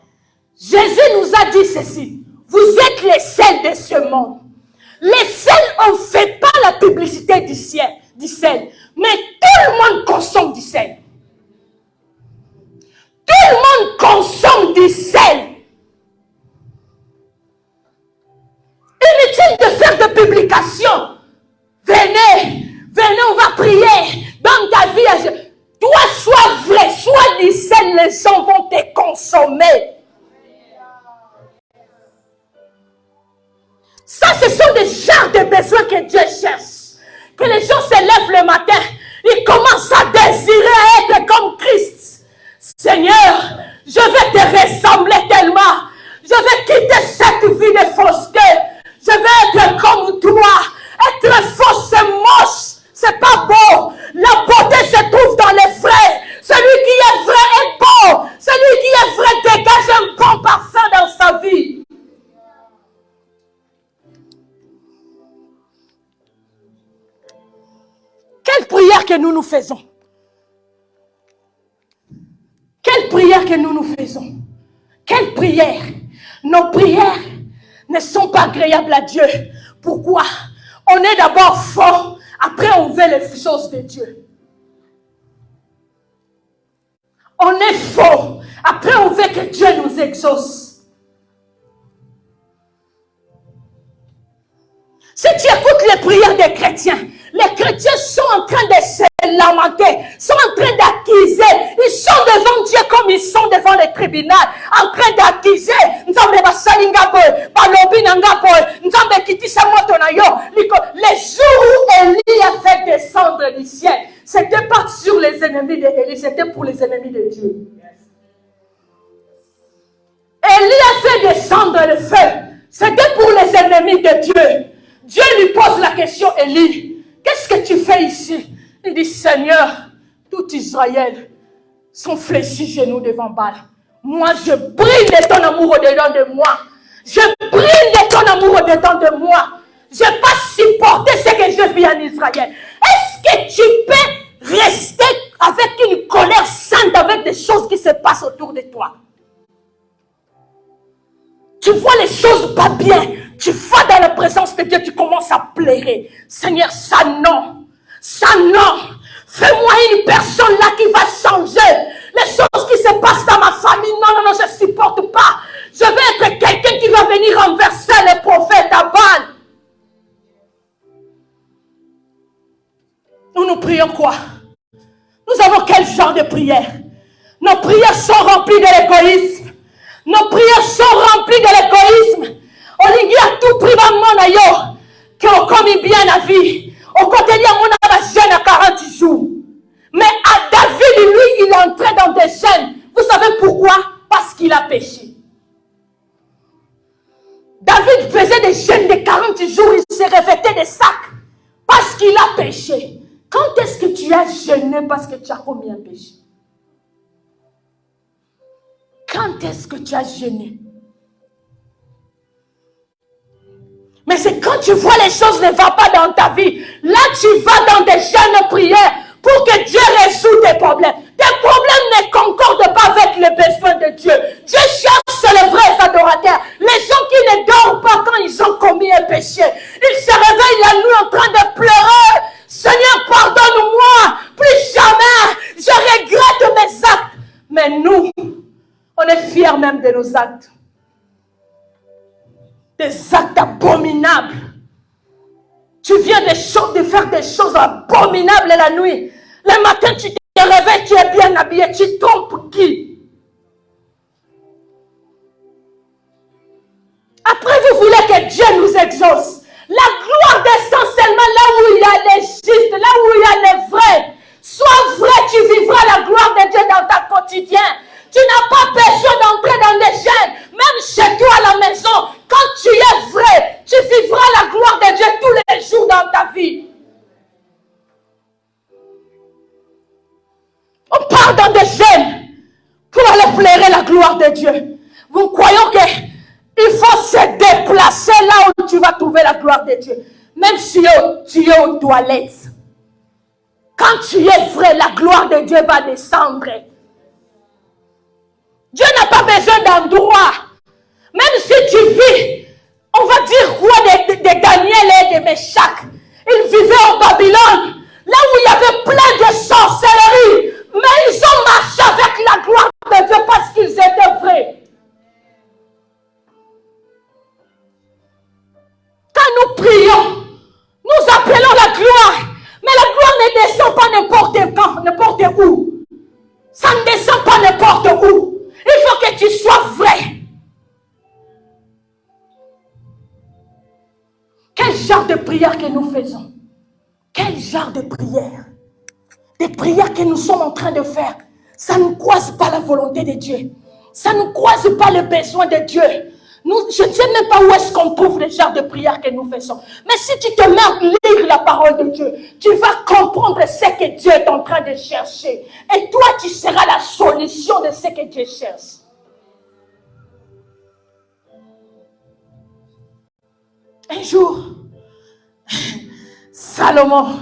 Jésus nous a dit ceci. Vous êtes les sels de ce monde. Les sels, on ne fait pas la publicité du sel. Mais tout le monde consomme du sel. Tout le monde consomme du sel. Inutile de faire de publications. Venez, on va prier. Donne ta vie à Dieu. Toi, sois vrai, sois du sel, les gens vont te consommer. Ça, c'est que Dieu cherche. Que les gens se lèvent le matin, ils commencent à désirer être comme Christ. Seigneur, je vais te ressembler tellement. Je vais quitter cette vie de fausseté. Je vais être comme toi. Être faux, c'est moche. C'est pas beau. La beauté se trouve dans les vrais. Celui qui est vrai est beau. Celui qui est vrai dégage un bon parfum dans sa vie. Quelle prière que nous faisons? Quelle prière que nous faisons? Quelle prière? Nos prières ne sont pas agréables à Dieu. Pourquoi? On est d'abord faux, après on veut les choses de Dieu. On est faux, après on veut que Dieu nous exauce. Si tu écoutes les prières des chrétiens sont en train de se lamenter, sont en train d'accuser. Ils sont devant Dieu comme ils sont devant le tribunal, en train d'accuser. Les jours où Élie a fait descendre du ciel, c'était pas sur les ennemis d'Élie, c'était pour les ennemis de Dieu. Élie a fait descendre le feu, c'était pour les ennemis de Dieu. Dieu lui pose la question, Élie, qu'est-ce que tu fais ici? Il dit, Seigneur, tout Israël sont fléchis genoux devant Baal. Moi, je brille de ton amour au-dedans de moi. Je brille de ton amour au-dedans de moi. Je ne vais pas supporter ce que je vis en Israël. Est-ce que tu peux rester avec une colère sainte avec des choses qui se passent autour de toi? Tu vois les choses pas bien. Tu vas dans la présence de Dieu, tu commences à pleurer. Seigneur, ça non. Ça non. Fais-moi une personne là qui va changer. Les choses qui se passent dans ma famille, non, je ne supporte pas. Je vais être quelqu'un qui va venir renverser les prophètes à Baal. Nous prions quoi? Nous avons quel genre de prière? Nos prières sont remplies de l'égoïsme. Nos prières sont remplies de l'égoïsme. On dit à tout prix, maman, yo, que on commet bien la vie. On continue à mon jeûne à 40 jours. Mais à David, lui, il est entré dans des jeûnes. Vous savez pourquoi? Parce qu'il a péché. David faisait des jeûnes de 40 jours, il se revêtait des sacs. Parce qu'il a péché. Quand est-ce que tu as jeûné parce que tu as commis un péché? Quand est-ce que tu as jeûné? Mais c'est quand tu vois les choses ne vont pas dans ta vie. Là, tu vas dans des jeûnes prières pour que Dieu résout tes problèmes. Tes problèmes ne concordent pas avec les besoins de Dieu. Dieu cherche les vrais adorateurs. Les gens qui ne dorment pas quand ils ont commis un péché. Ils se réveillent la nuit en train de pleurer. Seigneur, pardonne-moi. Plus jamais. Je regrette mes actes. Mais nous, on est fiers même de nos actes. Des actes abominables. Tu viens de faire des choses abominables la nuit. Le matin, tu te réveilles, tu es bien habillé. Tu trompes qui? Après, vous voulez que Dieu nous exauce. La gloire descend seulement là où il y a les justes, là où il y a les vrais. Sois vrai, tu vivras la gloire de Dieu dans ta quotidien. Tu n'as pas besoin d'entrer dans des jeûnes. Même chez toi à la maison, quand tu es vrai, tu vivras la gloire de Dieu tous les jours dans ta vie. On part dans des jeûnes pour aller pleurer la gloire de Dieu. Vous croyez qu'il faut se déplacer là où tu vas trouver la gloire de Dieu. Même si tu es aux toilettes. Quand tu es vrai, la gloire de Dieu va descendre. Dieu n'a pas besoin d'endroit. Même si tu vis, on va dire quoi de Daniel et de Meshach. Ils vivaient en Babylone, là où il y avait plein de sorcellerie. Mais ils ont marché avec la gloire de Dieu parce qu'ils étaient vrais. Quand nous prions, nous appelons la gloire. Mais la gloire ne descend pas n'importe quand, n'importe où. Ça ne descend pas n'importe où. Il faut que tu sois vrai. genre de prière que nous faisons? Quel genre de prière? Des prières que nous sommes en train de faire, ça ne croise pas la volonté de Dieu. Ça ne croise pas le besoin de Dieu. Je ne sais même pas où est-ce qu'on trouve les genres de prières que nous faisons. Mais si tu te mets à lire la parole de Dieu, tu vas comprendre ce que Dieu est en train de chercher. Et toi, tu seras la solution de ce que Dieu cherche. Un jour, Salomon,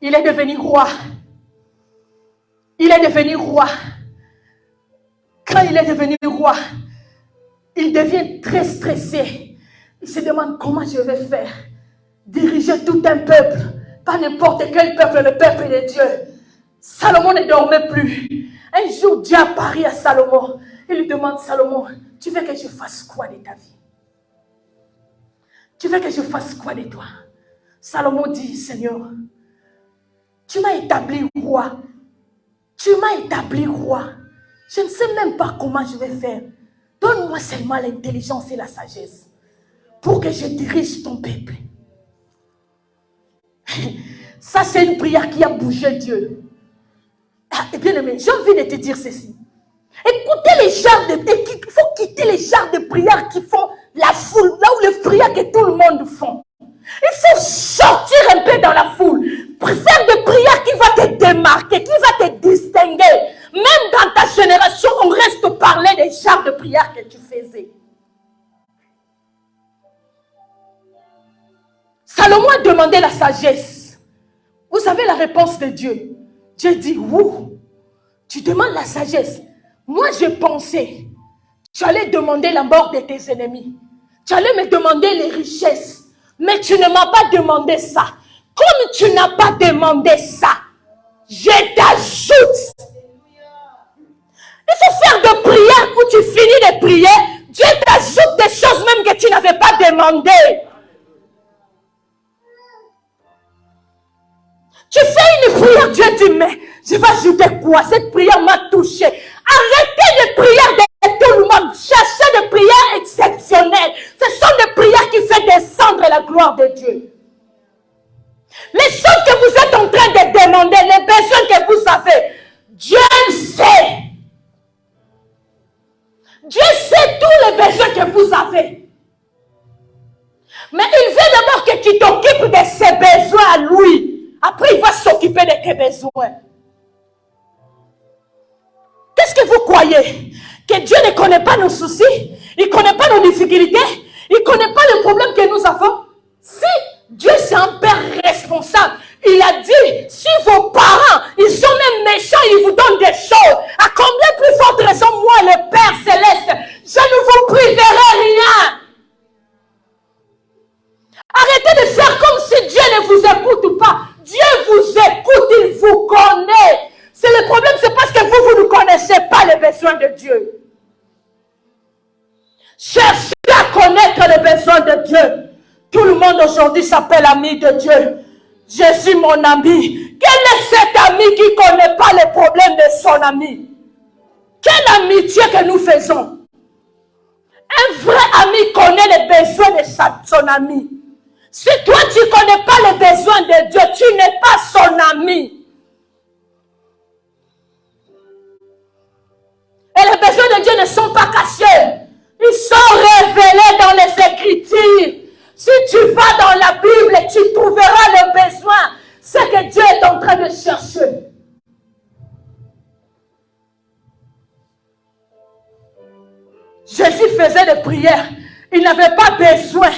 il est devenu roi. Il est devenu roi. Quand il est devenu roi, il devient très stressé. Il se demande comment je vais faire. Diriger tout un peuple, pas n'importe quel peuple, le peuple de Dieu. Salomon ne dormait plus. Un jour, Dieu apparaît à Salomon. Il lui demande, Salomon, tu veux que je fasse quoi de ta vie? Tu veux que je fasse quoi de toi? Salomon dit, Seigneur, tu m'as établi roi. Tu m'as établi roi. Je ne sais même pas comment je vais faire. Donne-moi seulement l'intelligence et la sagesse pour que je dirige ton peuple. Ça, c'est une prière qui a bougé Dieu. Et bien aimé, j'ai envie de te dire ceci. Écoutez les genres il faut quitter les genres de prières qui font la foule, là où les prières que tout le monde font. Il faut sortir un peu dans la foule. Faire des prières qui vont te démarquer, qui vont te distinguer. Même dans ta génération, on reste parler des genres de prières que tu faisais. Salomon a demandé la sagesse. Vous savez la réponse de Dieu. Dieu dit, ouh, tu demandes la sagesse. Moi, j'ai pensé, tu allais demander la mort de tes ennemis. Tu allais me demander les richesses. Mais tu ne m'as pas demandé ça. Comme tu n'as pas demandé ça, je t'ajoute. Il faut faire des prières où tu finis de prier. Dieu t'ajoute des choses même que tu n'avais pas demandées. Tu fais une prière, Dieu dit, mais je vais ajouter quoi? Cette prière m'a touché. Arrêtez les prières de tout le monde. Cherchez des prières exceptionnelles. Ce sont des prières qui font descendre la gloire de Dieu. Les choses que vous êtes en train de demander, les besoins que vous avez, Dieu sait. Dieu sait tous les besoins que vous avez. Mais il veut d'abord que tu t'occupes de ses besoins à lui. Après, il va s'occuper de tes besoins. Qu'est-ce que vous croyez? Que Dieu ne connaît pas nos soucis? Il ne connaît pas nos difficultés? Il ne connaît pas les problèmes que nous avons? Si Dieu c'est un père responsable, il a dit, si vos parents, ils sont même méchants, ils vous donnent des choses, à combien plus forte raison, moi, le Père Céleste, je ne vous priverai rien. Arrêtez de faire comme si Dieu ne vous écoute pas. Dieu vous écoute, il vous connaît. C'est le problème, c'est parce que vous ne connaissez pas les besoins de Dieu. Cherchez à connaître les besoins de Dieu. Tout le monde aujourd'hui s'appelle ami de Dieu. Je suis mon ami. Quel est cet ami qui ne connaît pas les problèmes de son ami? Quelle amitié que nous faisons? Un vrai ami connaît les besoins de son ami. Si toi tu ne connais pas les besoins de Dieu, tu n'es pas son ami. Et les besoins de Dieu ne sont pas cachés. Ils sont révélés dans les Écritures. Si tu vas dans la Bible, tu trouveras le besoin. Ce que Dieu est en train de chercher. Jésus faisait des prières. Il n'avait pas besoin.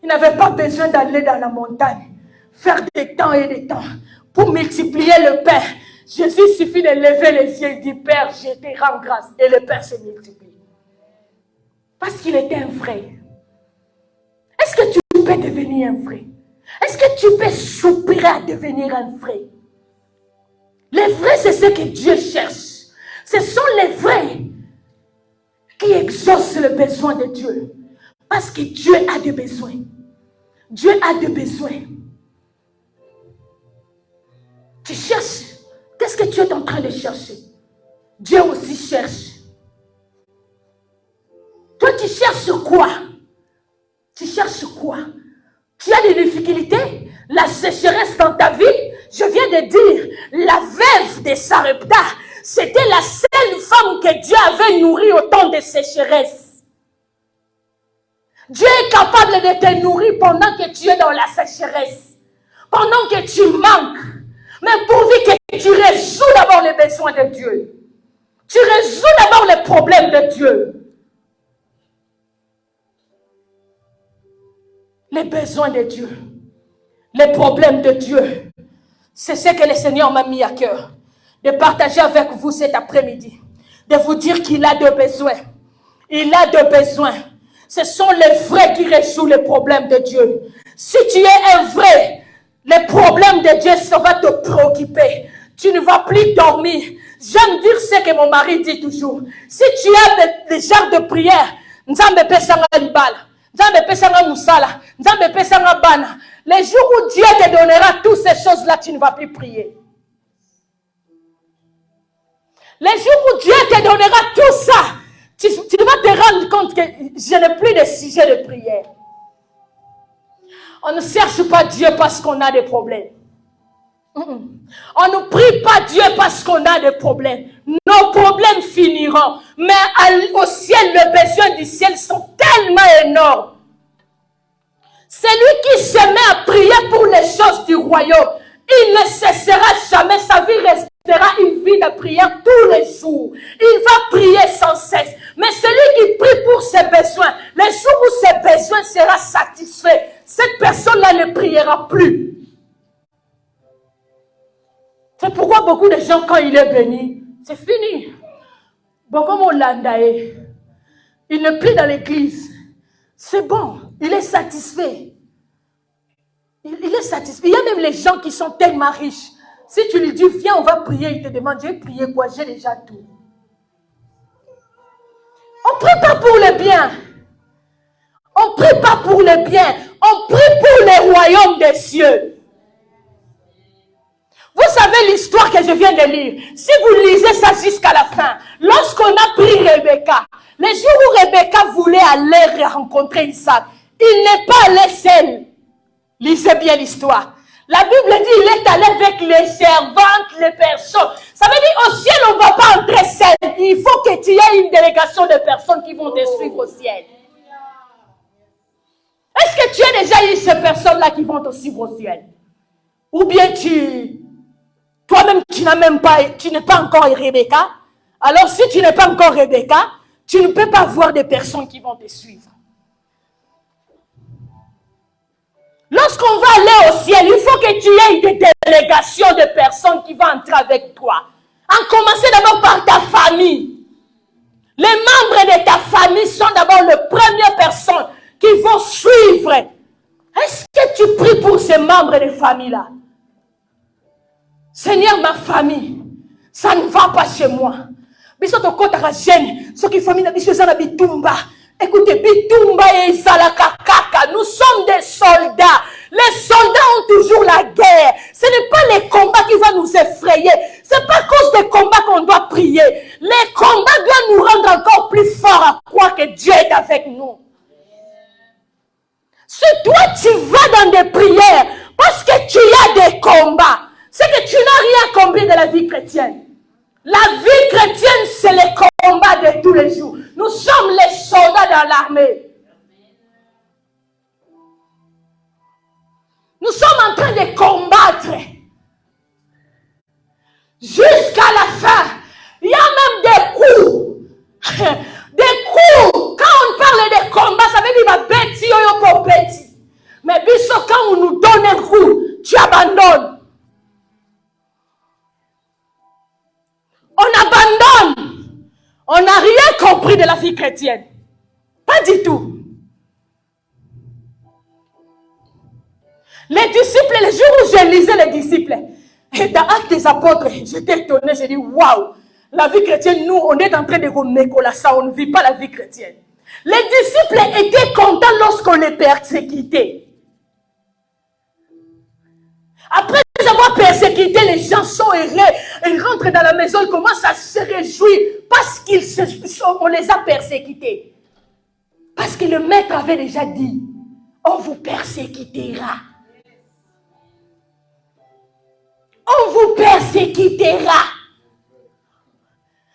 Il n'avait pas besoin d'aller dans la montagne, faire des temps et des temps pour multiplier le pain. Jésus suffit de lever les yeux et dit, Père, je te rends grâce. Et le pain se multiplie. Parce qu'il était un frère. Est-ce que tu peux devenir un frère? Est-ce que tu peux soupirer à devenir un frère? Les vrais, c'est ce que Dieu cherche. Ce sont les vrais qui exaucent le besoin de Dieu. Parce que Dieu a des besoins. Dieu a des besoins. Tu cherches. Qu'est-ce que tu es en train de chercher? Dieu aussi cherche. Toi, tu cherches quoi? cherches quoi? Tu as des difficultés? La sécheresse dans ta vie? Je viens de dire, la veuve de Sarepta, c'était la seule femme que Dieu avait nourrie au temps de sécheresse. Dieu est capable de te nourrir pendant que tu es dans la sécheresse, pendant que tu manques, mais pourvu que tu résous d'abord les besoins de Dieu. Tu résous d'abord les problèmes de Dieu. Les besoins de Dieu, les problèmes de Dieu. C'est ce que le Seigneur m'a mis à cœur, de partager avec vous cet après-midi, de vous dire qu'il a des besoins. Il a des besoins. Ce sont les vrais qui résolvent les problèmes de Dieu. Si tu es un vrai, les problèmes de Dieu, ça va te préoccuper. Tu ne vas plus dormir. J'aime dire ce que mon mari dit toujours. Si tu as des genres de prière, Nzambe pesanga libala, Nzambe pesanga musala, Nzambe pesanga bana. Les jours où Dieu te donnera toutes ces choses-là, tu ne vas plus prier. Les jours où Dieu te donnera tout ça, tu vas te rendre compte que je n'ai plus de sujet de prière. On ne cherche pas Dieu parce qu'on a des problèmes. On ne prie pas Dieu parce qu'on a des problèmes. Nos problèmes finiront. Mais au ciel, les besoins du ciel sont tellement énormes. Celui qui se met à prier pour les choses du royaume, il ne cessera jamais. Sa vie restera une vie de prière tous les jours. Il va prier sans cesse. Mais celui qui prie pour ses besoins, les jours où ses besoins seront satisfaits, cette personne-là ne priera plus. C'est pourquoi beaucoup de gens, quand il est béni, c'est fini. Beaucoup m'ont landaé. Il ne prie dans l'église. C'est bon, il est satisfait. Il est satisfait. Il y a même les gens qui sont tellement riches. Si tu lui dis, viens, on va prier, il te demande, j'ai prié quoi? J'ai déjà tout. On ne prie pas pour le bien. On ne prie pas pour le bien. On prie pour le royaume des cieux. Vous savez l'histoire que je viens de lire. Si vous lisez ça jusqu'à la fin, lorsqu'on a pris Rebecca, le jour où Rebecca voulait aller rencontrer Isaac, il n'est pas allé seul. Lisez bien l'histoire. La Bible dit il est allé avec les servantes, les personnes. Ça veut dire au ciel on ne va pas entrer seul. Il faut que tu aies une délégation de personnes qui vont te suivre au ciel. Est-ce que tu as déjà eu ces personnes-là qui vont te suivre au ciel? Ou bien toi-même, tu n'es pas encore Rebecca. Alors, si tu n'es pas encore Rebecca, tu ne peux pas voir des personnes qui vont te suivre. Lorsqu'on va aller au ciel, il faut que tu aies des délégations de personnes qui vont entrer avec toi. En commençant d'abord par ta famille. Les membres de ta famille sont d'abord les premières personnes qui vont suivre. Est-ce que tu pries pour ces membres de famille-là? Seigneur, ma famille, ça ne va pas chez moi. Écoutez, Bitumba et Isalakakaka, nous sommes des soldats. Les soldats ont toujours la guerre. Ce n'est pas les combats qui vont nous effrayer. Ce n'est pas à cause des combats qu'on doit prier. Les combats doivent nous rendre encore plus forts à croire que Dieu est avec nous. Si toi tu vas dans des prières parce que tu as des combats, c'est que tu n'as rien compris de la vie chrétienne. La vie chrétienne, c'est les combats de tous les jours. Nous sommes les soldats dans l'armée. Nous sommes en train de combattre. Jusqu'à la fin. Il y a même des coups. Des coups. Quand on parle de combat, ça veut dire bêti ou bêti. Mais quand on nous donne un coup, tu abandonnes. On abandonne. On n'a rien compris de la vie chrétienne. Pas du tout. Les disciples, les jours où je lisais les disciples, et dans Actes des Apôtres, j'étais étonné, j'ai dit, waouh, la vie chrétienne, nous, on est en train de remettre ça, on ne vit pas la vie chrétienne. Les disciples étaient contents lorsqu'on les persécutait. Après avoir persécuté, les gens sont errés. Ils rentrent dans la maison, ils commencent à se réjouir parce qu'on les a persécutés. Parce que le maître avait déjà dit on vous persécutera. On vous persécutera.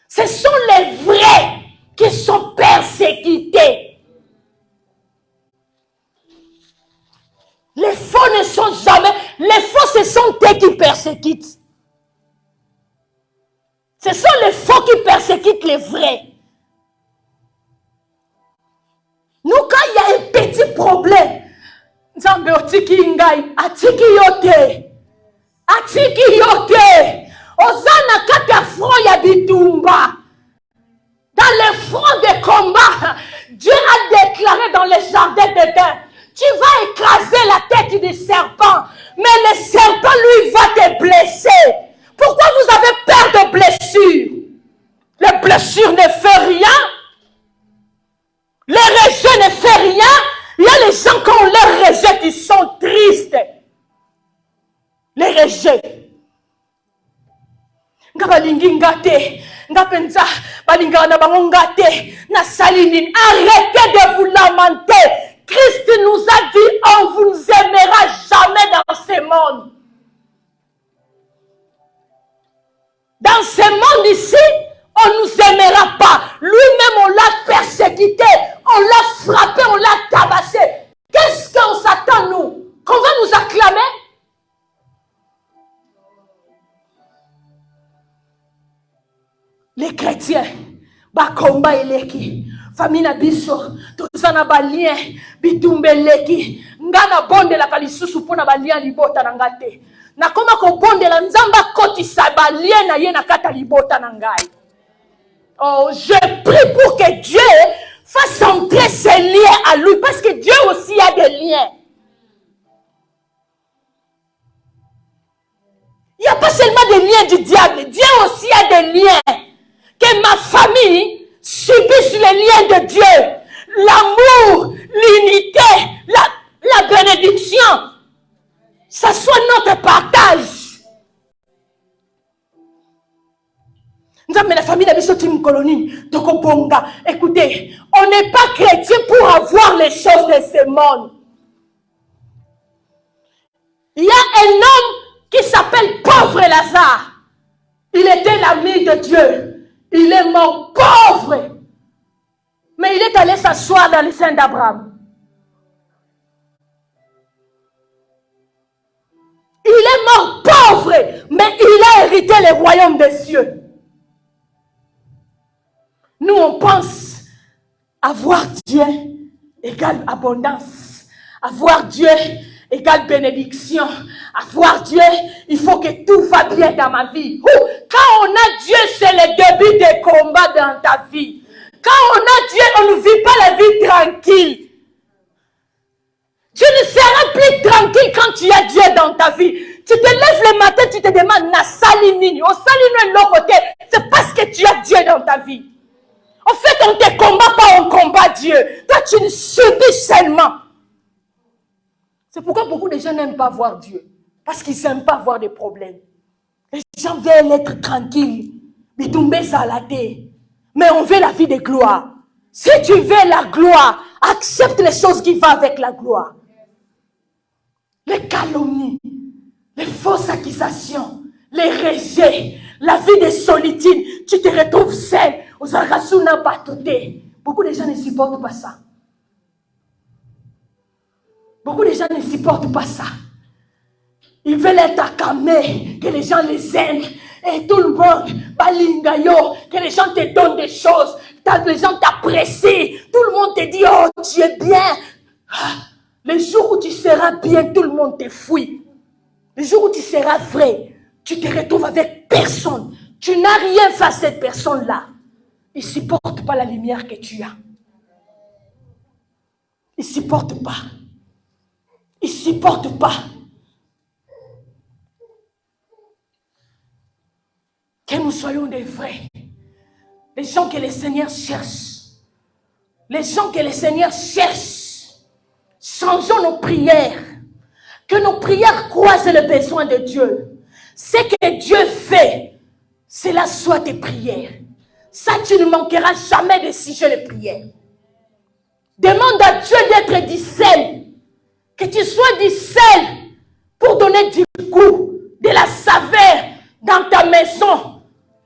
Ce sont les vrais qui sont persécutés. Les faux ne sont jamais... Les faux, ce sont eux qui persécutent. Ce sont les faux qui persécutent les vrais. Nous, quand il y a un petit problème, Nzambe otiki ngai, atiki yote. Atiki yote. Ozana kata front ya bitumba. Dans les fronts de combat, Dieu a déclaré dans les jardins d'Éden, tu vas écraser la tête du serpent, mais le serpent, lui, va te blesser. Pourquoi vous avez peur de blessures? Les blessures ne font rien. Les rejets ne font rien. Il y a les gens, quand on les rejette, ils sont tristes. Les rejets. Arrêtez de vous lamenter. Christ nous a dit, on vous aimera jamais dans ce monde. Dans ce monde ici, on ne nous aimera pas. Lui-même, on l'a persécuté, on l'a frappé, on l'a tabassé. Qu'est-ce qu'on s'attend, nous? Qu'on va nous acclamer? Les chrétiens, bakomba eleki, famille na biso, tozana balien, bitumbe leki, ngana bonde la kalisusu pona balien libota na ngate. Na koma ko bonde la nzamba koti sa balien na ye na kata libota na ngai. Oh, je prie pour que Dieu fasse entrer ses liens à lui, parce que Dieu aussi a des liens. Il n'y a pas seulement des liens du diable, Dieu aussi a des liens. Que ma famille subisse les liens de Dieu, l'amour, l'unité, la bénédiction. Ça soit notre partage. Nous avons la famille d'Abisotim Colonie, Tokobonga. Écoutez, on n'est pas chrétien pour avoir les choses de ce monde. Il y a un homme qui s'appelle Pauvre Lazare. Il était l'ami de Dieu. Il est mort pauvre. Mais il est allé s'asseoir dans le sein d'Abraham. Il est mort pauvre, mais il a hérité le royaume des cieux. Nous, on pense avoir Dieu égale abondance. Avoir Dieu égale bénédiction. Avoir Dieu, il faut que tout va bien dans ma vie. Quand on a Dieu, c'est le début des combats dans ta vie. Quand on a Dieu, on ne vit pas la vie tranquille. Tu ne seras plus tranquille quand tu as Dieu dans ta vie. Tu te lèves le matin, tu te demandes, na salinini, au salino de l'autre côté, c'est parce que tu as Dieu dans ta vie. En fait, on ne te combat pas, on combat Dieu. Toi, tu le subis seulement. C'est pourquoi beaucoup de gens n'aiment pas voir Dieu. Parce qu'ils n'aiment pas voir des problèmes. Les gens veulent être tranquilles. Mais tomber ça à la tête. Mais on veut la vie de gloire. Si tu veux la gloire, accepte les choses qui vont avec la gloire. Les calomnies, les fausses accusations, les rejets, la vie de solitude. Tu te retrouves seul. Beaucoup de gens ne supportent pas ça. Beaucoup de gens ne supportent pas ça. Ils veulent être acclamés, que les gens les aiment. Et tout le monde, balingayo, que les gens te donnent des choses. Les gens t'apprécient. Tout le monde te dit, oh, tu es bien. Le jour où tu seras bien, tout le monde te fuit. Le jour où tu seras vrai, tu te retrouves avec personne. Tu n'as rien fait à cette personne-là. Il ne supporte pas la lumière que tu as. Il ne supporte pas. Il ne supporte pas. Que nous soyons des vrais. Les gens que le Seigneur cherche. Les gens que le Seigneur cherche. Changeons nos prières. Que nos prières croisent le besoin de Dieu. Ce que Dieu fait, cela soit tes prières. Ça, tu ne manqueras jamais de sujets de prière. Demande à Dieu d'être discerné. Que tu sois du sel pour donner du goût, de la saveur dans ta maison,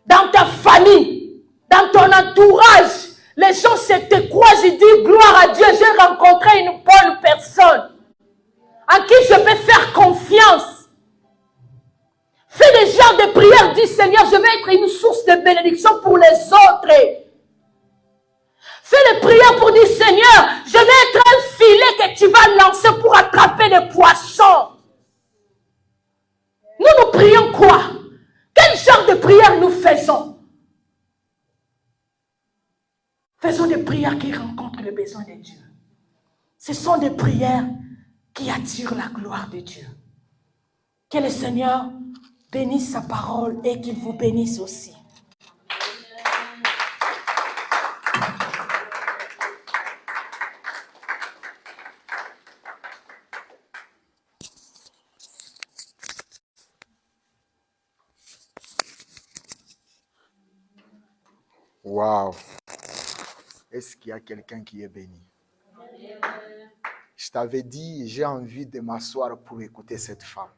dans ta famille, dans ton entourage. Les gens se te croisent et disent gloire à Dieu, j'ai rencontré une bonne personne en qui je peux faire confiance. Fais des genres de prières, dis Seigneur, je vais être une source de bénédiction pour les autres. Fais des prières pour dire Seigneur, je vais être un filet que tu vas lancer pour attraper des poissons. Nous prions quoi? Quel genre de prière nous faisons? Faisons des prières qui rencontrent les besoins de Dieu. Ce sont des prières qui attirent la gloire de Dieu. Que le Seigneur bénisse sa parole et qu'il vous bénisse aussi. Waouh. Est-ce qu'il y a quelqu'un qui est béni? Je t'avais dit, j'ai envie de m'asseoir pour écouter cette femme.